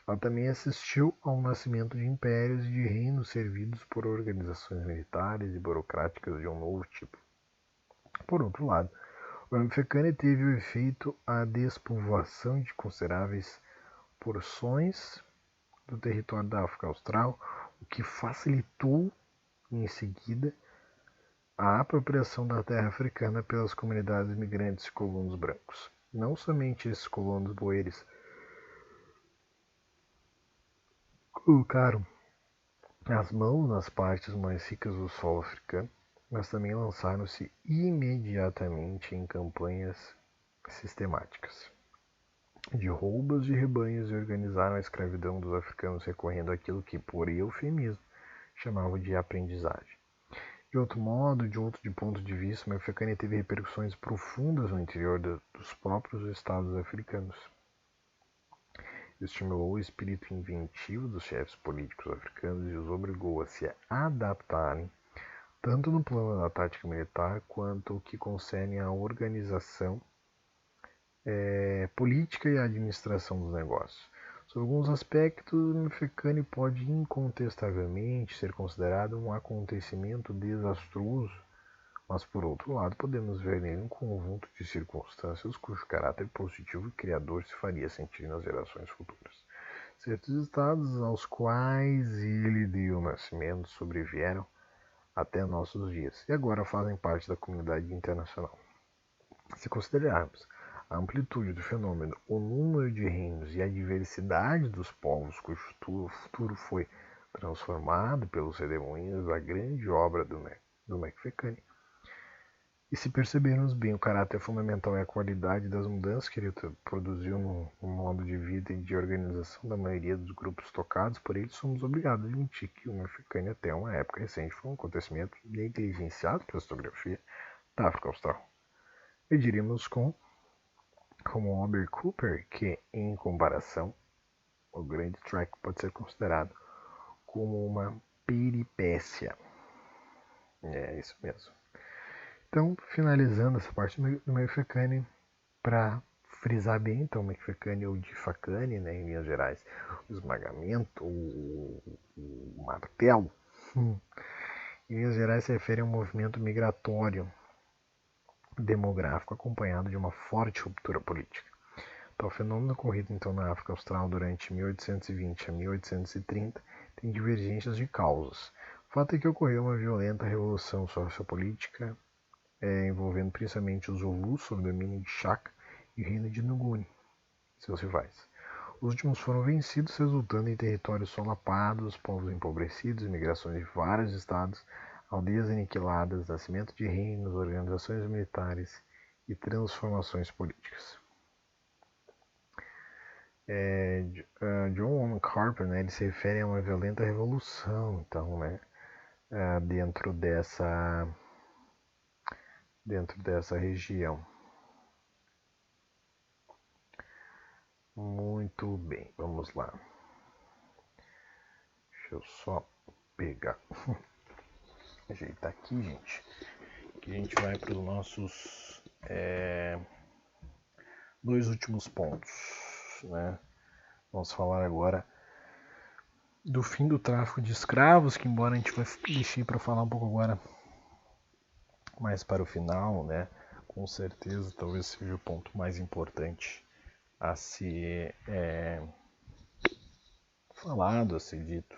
Ela também assistiu ao nascimento de impérios e de reinos servidos por organizações militares e burocráticas de um novo tipo. Por outro lado, o Mfecane teve o efeito a despovoação de consideráveis porções do território da África Austral, o que facilitou, em seguida, a apropriação da terra africana pelas comunidades migrantes e colonos brancos. Não somente esses colonos boeres colocaram as mãos nas partes mais ricas do solo africano, mas também lançaram-se imediatamente em campanhas sistemáticas de roubos de rebanhos e organizaram a escravidão dos africanos recorrendo àquilo que, por eufemismo, chamavam de aprendizagem. De outro ponto de vista, o Mfecane teve repercussões profundas no interior dos próprios estados africanos. Estimulou o espírito inventivo dos chefes políticos africanos e os obrigou a se adaptarem, tanto no plano da tática militar quanto o que concerne à organização política e à administração dos negócios. Sob alguns aspectos, o Mefecane pode incontestavelmente ser considerado um acontecimento desastroso, mas por outro lado podemos ver nele um conjunto de circunstâncias cujo caráter positivo e criador se faria sentir nas gerações futuras. Certos estados aos quais ele deu nascimento sobreviveram até nossos dias e agora fazem parte da comunidade internacional. Se considerarmos a amplitude do fenômeno, o número de reinos e a diversidade dos povos cujo futuro foi transformado pelos redemoinhos da grande obra do Mefecane, e se percebermos bem o caráter fundamental e a qualidade das mudanças que ele produziu no modo de vida e de organização da maioria dos grupos tocados por ele, somos obrigados a admitir que o Mefecane até uma época recente foi um acontecimento negligenciado pela historiografia da África Austral. E diríamos como Albert Cooper que, em comparação, o Grande Trek pode ser considerado como uma peripécia. É isso mesmo. Então, finalizando essa parte do Mefecane, para frisar bem, então, o Mefecane ou Difacane, né, em Minas Gerais, o esmagamento, o martelo, em Minas Gerais se refere a um movimento migratório demográfico acompanhado de uma forte ruptura política. Tal fenômeno ocorrido então na África Austral durante 1820 a 1830 tem divergências de causas. O fato é que ocorreu uma violenta revolução sociopolítica envolvendo principalmente os Zulus sob o domínio de Shaka e o reino de Nguni, seus rivais. Os últimos foram vencidos, resultando em territórios solapados, povos empobrecidos, migrações de vários estados, aldeias aniquiladas, nascimento de reinos, organizações militares e transformações políticas. John Wayne Carper, né, ele se refere a uma violenta revolução, então, né, dentro dessa região. Muito bem, vamos lá. Deixa eu só pegar, ajeitar aqui, gente. Que a gente vai para os nossos dois últimos pontos, né? Vamos falar agora do fim do tráfico de escravos, que embora a gente vai deixar para falar um pouco agora mais para o final, né? Com certeza, talvez seja o ponto mais importante a ser falado, a ser dito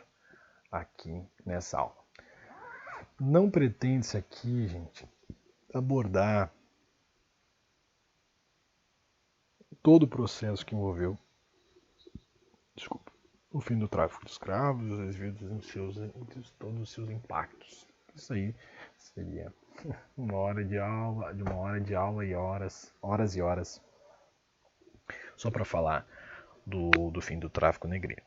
aqui nessa aula. Não pretende-se aqui, gente, abordar todo o processo que envolveu o fim do tráfico de escravos, os desvios em todos os seus impactos. Isso aí seria uma hora de aula e horas e horas só para falar do fim do tráfico negreiro.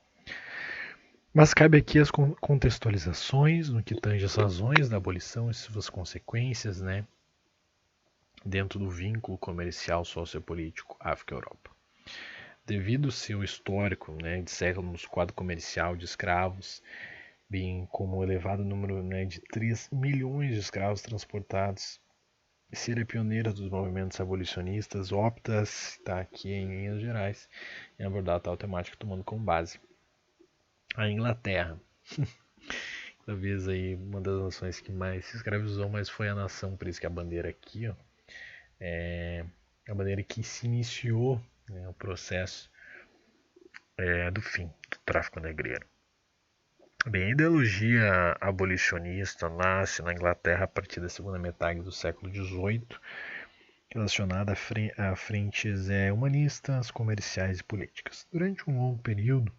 Mas cabe aqui as contextualizações no que tange as razões da abolição e suas consequências, né, dentro do vínculo comercial sociopolítico África-Europa. Devido ao seu histórico, né, de século no quadro comercial de escravos, bem como o elevado número, né, de 3 milhões de escravos transportados, e ser a pioneira dos movimentos abolicionistas, opta está aqui em Minas Gerais em abordar tal temática tomando como base a Inglaterra. Talvez aí uma das nações que mais se escravizou, mas foi a nação, por isso que a bandeira aqui, ó, a bandeira que se iniciou, né, o processo do fim do tráfico negreiro. Bem, a ideologia abolicionista nasce na Inglaterra a partir da segunda metade do século XVIII, relacionada a frentes humanistas, comerciais e políticas. Durante um longo período,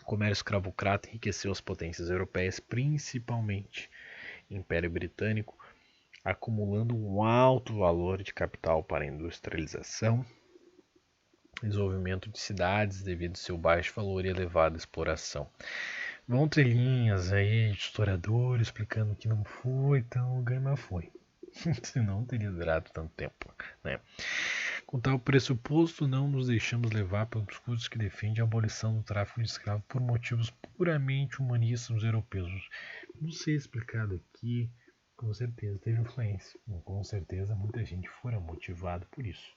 o comércio escravocrata enriqueceu as potências europeias, principalmente o Império Britânico, acumulando um alto valor de capital para a industrialização, desenvolvimento de cidades devido ao seu baixo valor e elevada exploração. Vão ter linhas aí de historiador explicando que não foi tão ganho, mas foi. Senão teria durado tanto tempo, né? Com tal pressuposto, não nos deixamos levar pelos discursos que defendem a abolição do tráfico de escravos por motivos puramente humanistas dos europeus. Não sei explicado aqui, com certeza teve influência. Com certeza muita gente fora motivada por isso.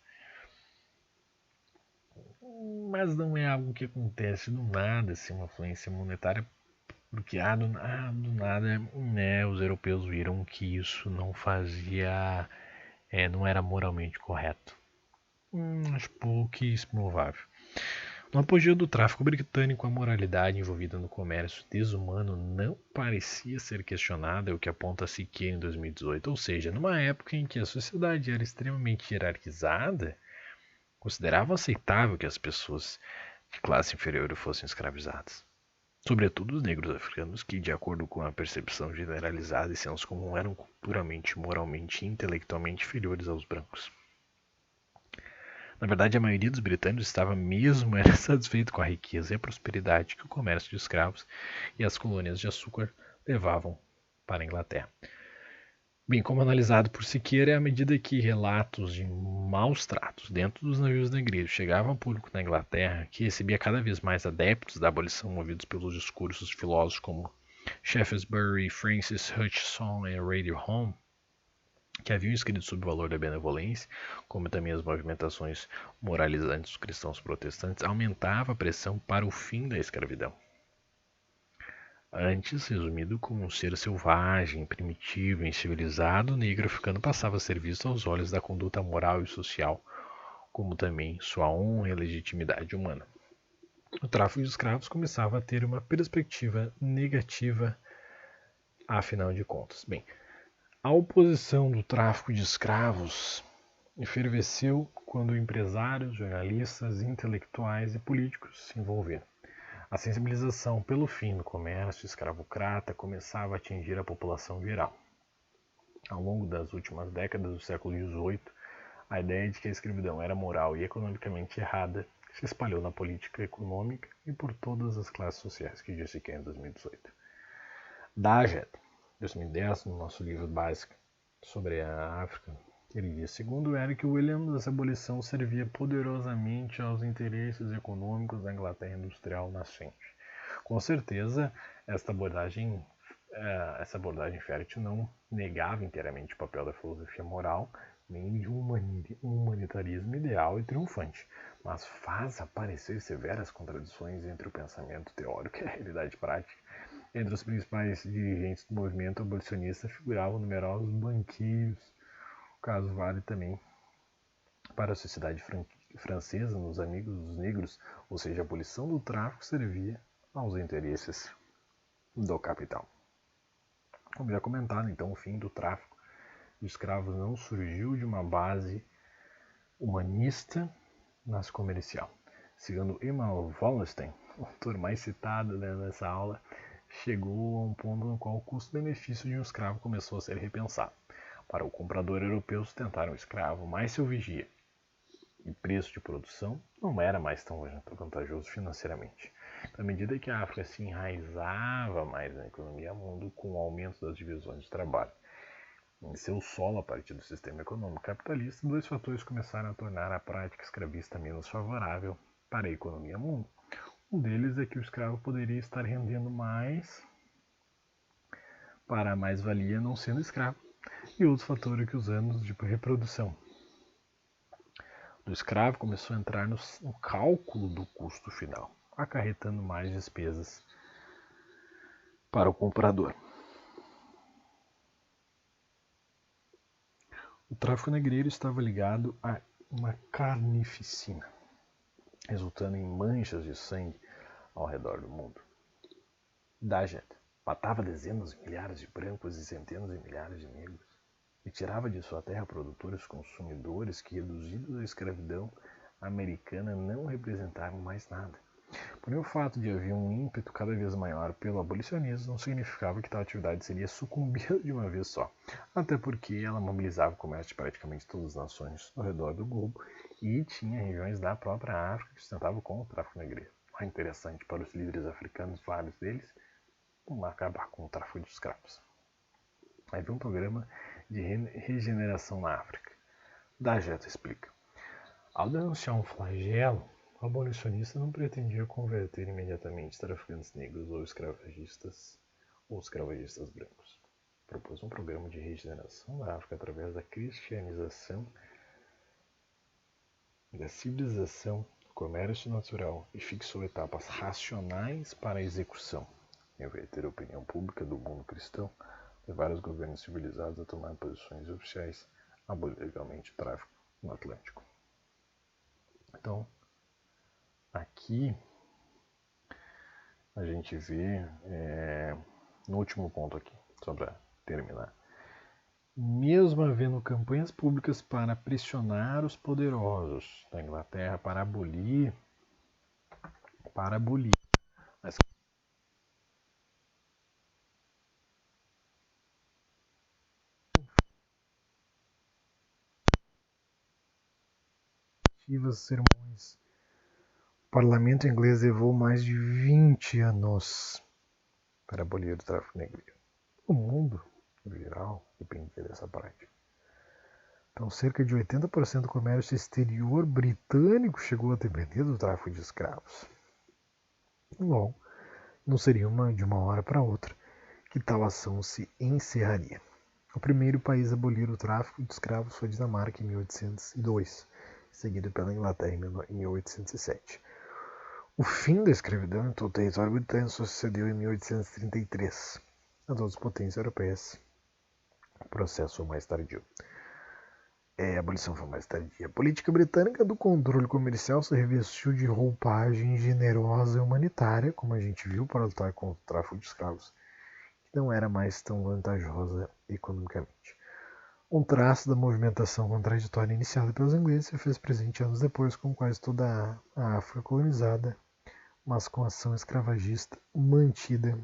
mas não é algo que acontece do nada, assim, uma fluência monetária, porque do nada, né, os europeus viram que isso não fazia, não era moralmente correto. Acho pouquíssimo provável. No apogeu do tráfico britânico, a moralidade envolvida no comércio desumano não parecia ser questionada, o que aponta Siqueira em 2018, ou seja, numa época em que a sociedade era extremamente hierarquizada, consideravam aceitável que as pessoas de classe inferior fossem escravizadas. Sobretudo os negros africanos, que, de acordo com a percepção generalizada e senso comum, eram culturalmente, moralmente e intelectualmente inferiores aos brancos. Na verdade, a maioria dos britânicos estava mesmo era satisfeito com a riqueza e a prosperidade que o comércio de escravos e as colônias de açúcar levavam para a Inglaterra. Bem, como analisado por Siqueira, à medida que relatos de maus tratos dentro dos navios negreiros chegavam ao público na Inglaterra, que recebia cada vez mais adeptos da abolição movidos pelos discursos de filósofos como Shaftesbury, Francis Hutcheson e Radical, que haviam escrito sobre o valor da benevolência, como também as movimentações moralizantes dos cristãos protestantes, aumentava a pressão para o fim da escravidão. Antes resumido como um ser selvagem, primitivo, incivilizado, o negro africano passava a ser visto aos olhos da conduta moral e social, como também sua honra e legitimidade humana. O tráfico de escravos começava a ter uma perspectiva negativa, afinal de contas. Bem, a oposição do tráfico de escravos efervesceu quando empresários, jornalistas, intelectuais e políticos se envolveram. A sensibilização pelo fim do comércio escravocrata começava a atingir a população geral. Ao longo das últimas décadas do século XVIII, a ideia de que a escravidão era moral e economicamente errada se espalhou na política econômica e por todas as classes sociais, que disse que em 2018. Daggett, 2010, no nosso livro básico sobre a África, ele diz: segundo Eric Williams, essa abolição servia poderosamente aos interesses econômicos da Inglaterra industrial nascente. Com certeza, essa abordagem fértil não negava inteiramente o papel da filosofia moral, nem de um humanitarismo ideal e triunfante, mas faz aparecer severas contradições entre o pensamento teórico e a realidade prática. Entre os principais dirigentes do movimento abolicionista figuravam numerosos banqueiros. O caso vale também para a sociedade francesa, nos Amigos dos Negros, ou seja, a abolição do tráfico servia aos interesses do capital. Como já comentado, então, o fim do tráfico de escravos não surgiu de uma base humanista, mas comercial. Segundo Emanuel Wallerstein, o autor mais citado nessa aula, chegou a um ponto no qual o custo-benefício de um escravo começou a ser repensado. Para o comprador europeu, sustentar um escravo mais seu vigia e preço de produção não era mais tão vantajoso financeiramente. À medida que a África se enraizava mais na economia mundo com o aumento das divisões de trabalho em seu solo a partir do sistema econômico capitalista, dois fatores começaram a tornar a prática escravista menos favorável para a economia mundo. Um deles é que o escravo poderia estar rendendo mais para a mais-valia não sendo escravo, e outro fator é que os anos de reprodução do escravo começou a entrar no cálculo do custo final, acarretando mais despesas para o comprador. O tráfico negreiro estava ligado a uma carnificina, resultando em manchas de sangue ao redor do mundo. Daggett matava dezenas de milhares de brancos e centenas de milhares de negros, e tirava de sua terra produtores consumidores que, reduzidos à escravidão americana, não representavam mais nada. Porém, o fato de haver um ímpeto cada vez maior pelo abolicionismo não significava que tal atividade seria sucumbida de uma vez só, até porque ela mobilizava o comércio de praticamente todas as nações ao redor do globo e tinha regiões da própria África que sustentavam com o tráfico negreiro. É interessante para os líderes africanos, vários deles, acabar com o tráfico de escravos. Havia um programa de regeneração na África. Daggett explica: ao denunciar um flagelo, o abolicionista não pretendia converter imediatamente traficantes negros ou escravagistas brancos. Propôs um programa de regeneração da África através da cristianização, da civilização, comércio natural e fixou etapas racionais para a execução. Reverter a opinião pública do mundo cristão, levar os governos civilizados a tomar posições oficiais, abolir legalmente o tráfico no Atlântico. Então, aqui a gente vê, no último ponto aqui, só para terminar, mesmo havendo campanhas públicas para pressionar os poderosos da Inglaterra para abolir as sermões, o parlamento inglês levou mais de 20 anos para abolir o tráfico negro. O mundo, em geral, dependia dessa prática. Então, cerca de 80% do comércio exterior britânico chegou a depender do tráfico de escravos. Logo, não seria de uma hora para outra que tal ação se encerraria. O primeiro país a abolir o tráfico de escravos foi a Dinamarca em 1802, seguido pela Inglaterra em 1807. O fim da escravidão em todo o território britânico sucedeu em 1833. As outras potências europeias, o processo foi mais tardio. A abolição foi mais tardia. A política britânica do controle comercial se revestiu de roupagem generosa e humanitária, como a gente viu, para lutar contra o tráfico de escravos, que não era mais tão vantajosa economicamente. Um traço da movimentação contraditória iniciada pelos ingleses se fez presente anos depois com quase toda a África colonizada, mas com ação escravagista mantida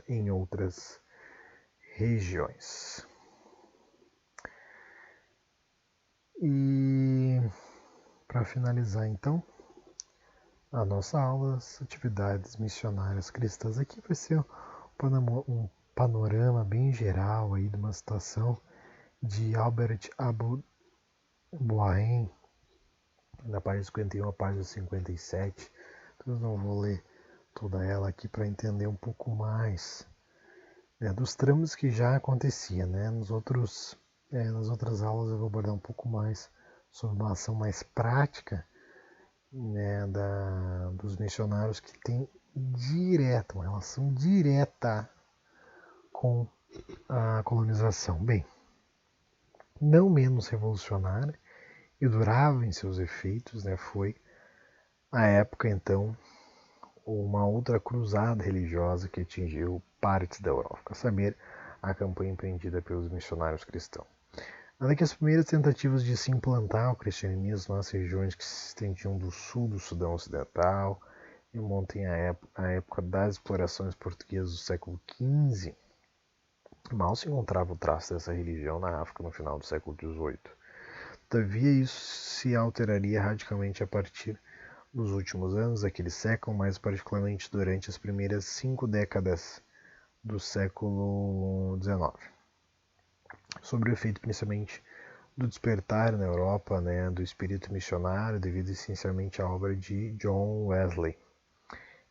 em outras regiões. E para finalizar então a nossa aula, as atividades missionárias cristãs aqui vai ser um panorama bem geral aí de uma situação de Albert Abu Boahen, da página 51 à página 57. Então eu não vou ler toda ela aqui para entender um pouco mais, né, dos trâmites que já acontecia, né? Nas outras aulas eu vou abordar um pouco mais sobre uma ação mais prática, né, dos missionários que tem uma relação direta com a colonização. Bem, não menos revolucionária e durável em seus efeitos, né, foi a época então uma outra cruzada religiosa que atingiu partes da Europa, a saber, a campanha empreendida pelos missionários cristãos. Nada que as primeiras tentativas de se implantar o cristianismo nas regiões que se estendiam do sul do Sudão Ocidental e remontem à época das explorações portuguesas do século XV, mal se encontrava o traço dessa religião na África no final do século XVIII. Todavia, isso se alteraria radicalmente a partir dos últimos anos daquele século, mais particularmente durante as primeiras 5 décadas do século XIX. Sobre o efeito principalmente do despertar na Europa, né, do espírito missionário, devido essencialmente à obra de John Wesley,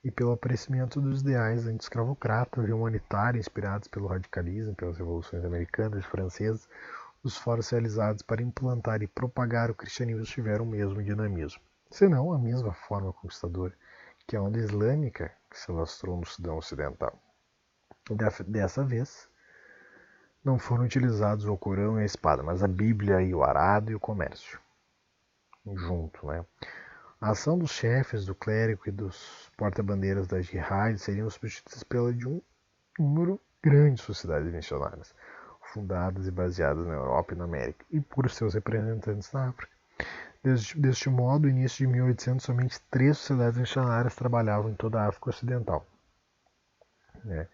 e pelo aparecimento dos ideais anti-escravocratas e humanitários inspirados pelo radicalismo, pelas revoluções americanas e francesas. Os esforços realizados para implantar e propagar o cristianismo tiveram o mesmo dinamismo, senão a mesma forma conquistadora que a onda islâmica que se alastrou no Sudão Ocidental. Dessa vez, não foram utilizados o Corão e a espada, mas a Bíblia e o arado e o comércio. Junto, né? A ação dos chefes, do clérigo e dos porta-bandeiras da jihad seriam substituídas pela de um número grande de sociedades missionárias, fundadas e baseadas na Europa e na América, e por seus representantes na África. Deste modo, no início de 1800, somente 3 sociedades missionárias trabalhavam em toda a África Ocidental. Né?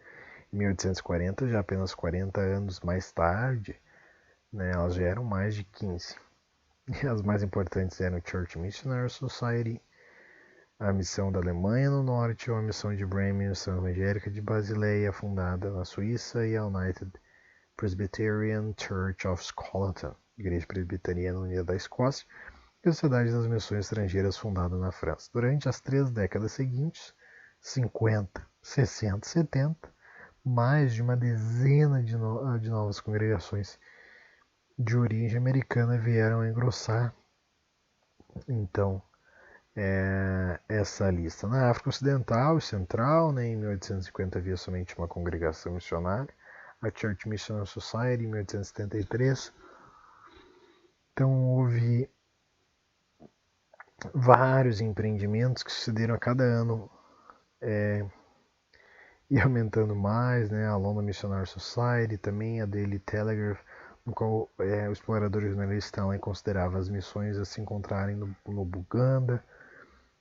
Em 1840, já apenas 40 anos mais tarde, né, elas já eram mais de 15. E as mais importantes eram a Church Missionary Society, a Missão da Alemanha no Norte, ou a Missão de Bremen, a Missão Evangélica de Basileia, fundada na Suíça, e a United Presbyterian Church of Scotland, Igreja Presbiteriana Unida da Escócia, e a Sociedade das Missões Estrangeiras, fundada na França. Durante as 3 décadas seguintes, 50, 60 e 70, mais de uma dezena de novas congregações de origem americana vieram a engrossar, então, essa lista. Na África Ocidental e Central, né, em 1850 havia somente uma congregação missionária, a Church Missionary Society, em 1873. Então houve vários empreendimentos que sucederam a cada ano e aumentando mais, né? A London Missionary Society, também a Daily Telegraph, no qual o explorador jornalista Stanley considerava as missões a se encontrarem no Buganda,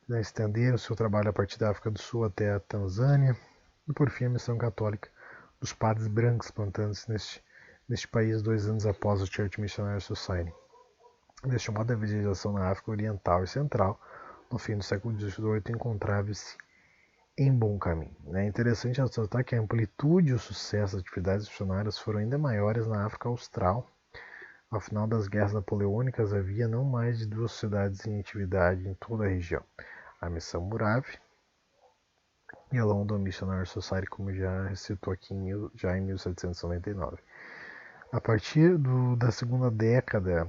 né? Estenderam seu trabalho a partir da África do Sul até a Tanzânia, e por fim a missão católica dos padres brancos plantando-se neste país 2 anos após a Church Missionary Society. Deste modo, a evangelização na África Oriental e Central, no fim do século XVIII, encontrava-se em bom caminho. É interessante ressaltar que a amplitude e o sucesso das atividades missionárias foram ainda maiores na África Austral. Ao final das guerras napoleônicas, havia não mais de 2 sociedades em atividade em toda a região: a Missão Murave e a London Missionary Society, como já citou aqui já em 1799. A partir da segunda década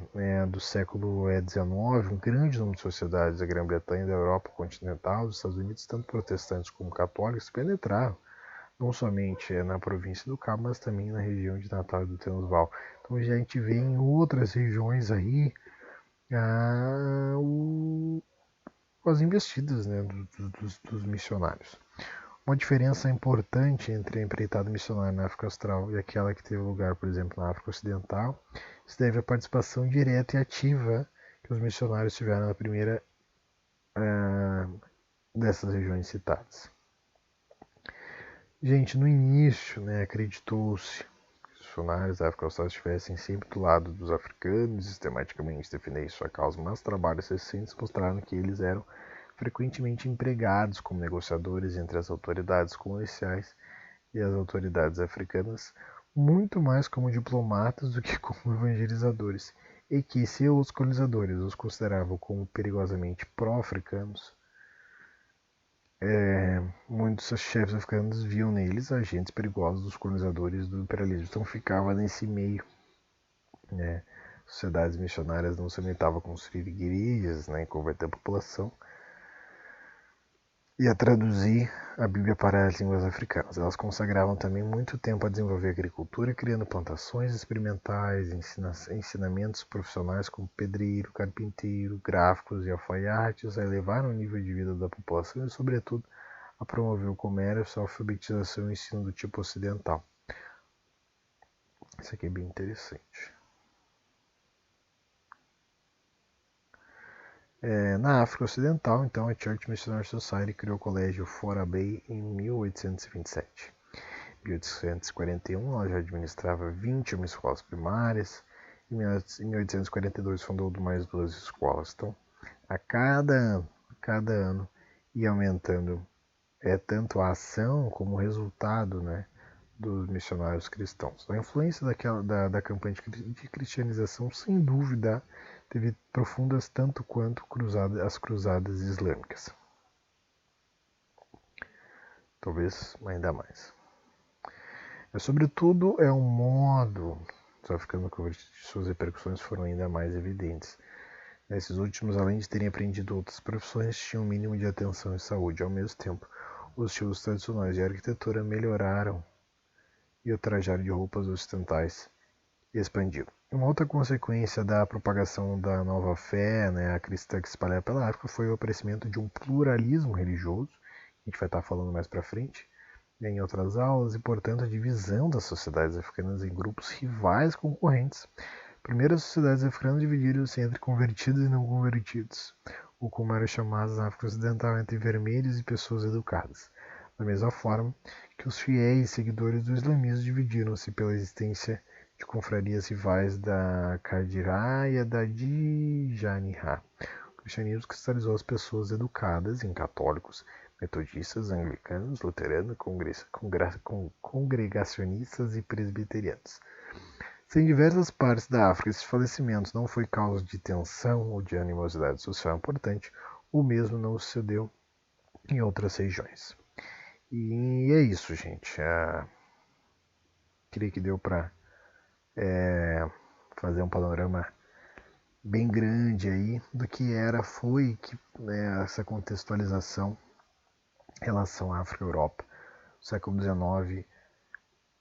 do século XIX, um grande número de sociedades da Grã-Bretanha, da Europa continental, dos Estados Unidos, tanto protestantes como católicos, penetraram não somente na província do Cabo, mas também na região de Natal e do Transvaal. Então a gente vê em outras regiões aí as investidas, né, dos missionários. Uma diferença importante entre a empreitada missionária na África Austral e aquela que teve lugar, por exemplo, na África Ocidental, se deve à participação direta e ativa que os missionários tiveram na primeira dessas regiões citadas. Gente, no início, acreditou-se que os missionários da África Austral estivessem sempre do lado dos africanos, sistematicamente defendendo sua causa, mas trabalhos recentes mostraram que eles eram frequentemente empregados como negociadores entre as autoridades comerciais e as autoridades africanas, muito mais como diplomatas do que como evangelizadores, e que, se os colonizadores os consideravam como perigosamente pró-africanos, muitos chefes africanos viam neles agentes perigosos dos colonizadores do imperialismo. Então ficava nesse meio. Sociedades missionárias não se limitavam a construir igrejas, e converter a população, e a traduzir a Bíblia para as línguas africanas. Elas consagravam também muito tempo a desenvolver a agricultura, criando plantações experimentais, ensinamentos profissionais como pedreiro, carpinteiro, gráficos e alfaiates, a elevar o nível de vida da população e, sobretudo, a promover o comércio, a alfabetização e o ensino do tipo ocidental. Isso aqui é bem interessante. Na África Ocidental, então, a Church Missionary Society criou o colégio Fora Bay em 1827. Em 1841, ela já administrava 21 escolas primárias. Em 1842, fundou mais 2 escolas. Então, a cada ano ia aumentando tanto a ação como o resultado, dos missionários cristãos. A influência da campanha de cristianização, sem dúvida, teve profundas tanto quanto as cruzadas islâmicas. Talvez ainda mais. Sobretudo, é um modo dos africanos convertidos, suas repercussões foram ainda mais evidentes. Esses últimos, além de terem aprendido outras profissões, tinham um mínimo de atenção e saúde. Ao mesmo tempo, os estilos tradicionais de arquitetura melhoraram e o trajar de roupas ocidentais expandiu. Uma outra consequência da propagação da nova fé, a cristã que se espalhava pela África, foi o aparecimento de um pluralismo religioso, que a gente vai estar falando mais para frente, em outras aulas, e, portanto, a divisão das sociedades africanas em grupos rivais concorrentes. Primeiro, as sociedades africanas dividiram-se entre convertidos e não convertidos, ou como eram chamados na África Ocidental, entre vermelhos e pessoas educadas. Da mesma forma que os fiéis seguidores do islamismo dividiram-se pela existência de confrarias rivais da Qadirá e da Dijanihá. O cristianismo cristalizou as pessoas educadas em católicos, metodistas, anglicanos, luteranos, congregacionistas e presbiterianos. Se em diversas partes da África esse falecimento não foi causa de tensão ou de animosidade social importante, o mesmo não sucedeu em outras regiões. E é isso, gente. Creio que deu para fazer um panorama bem grande aí do que foi né, essa contextualização em relação à África e Europa, século XIX,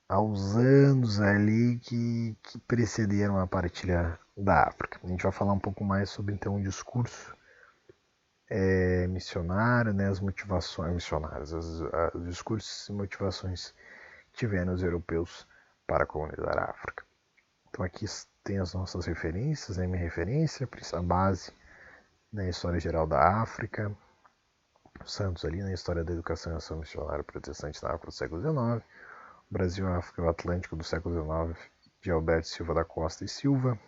aos anos ali que precederam a partilha da África. A gente vai falar um pouco mais sobre então o discurso missionário, né, as motivações missionárias, os discursos e motivações que tiveram os europeus para colonizar a África. Então aqui tem as nossas referências, né, minha referência, a base na história geral da África, Santos ali na história da educação e ação missionária protestante na África do século XIX, Brasil, África e o Atlântico do século XIX, de Alberto Silva da Costa e Silva,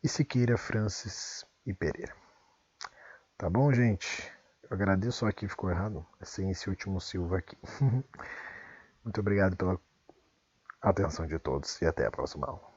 e Siqueira, Francis e Pereira. Tá bom, gente? Eu agradeço, aqui ficou errado, sem esse último Silva aqui. Muito obrigado pela atenção de todos e até a próxima aula.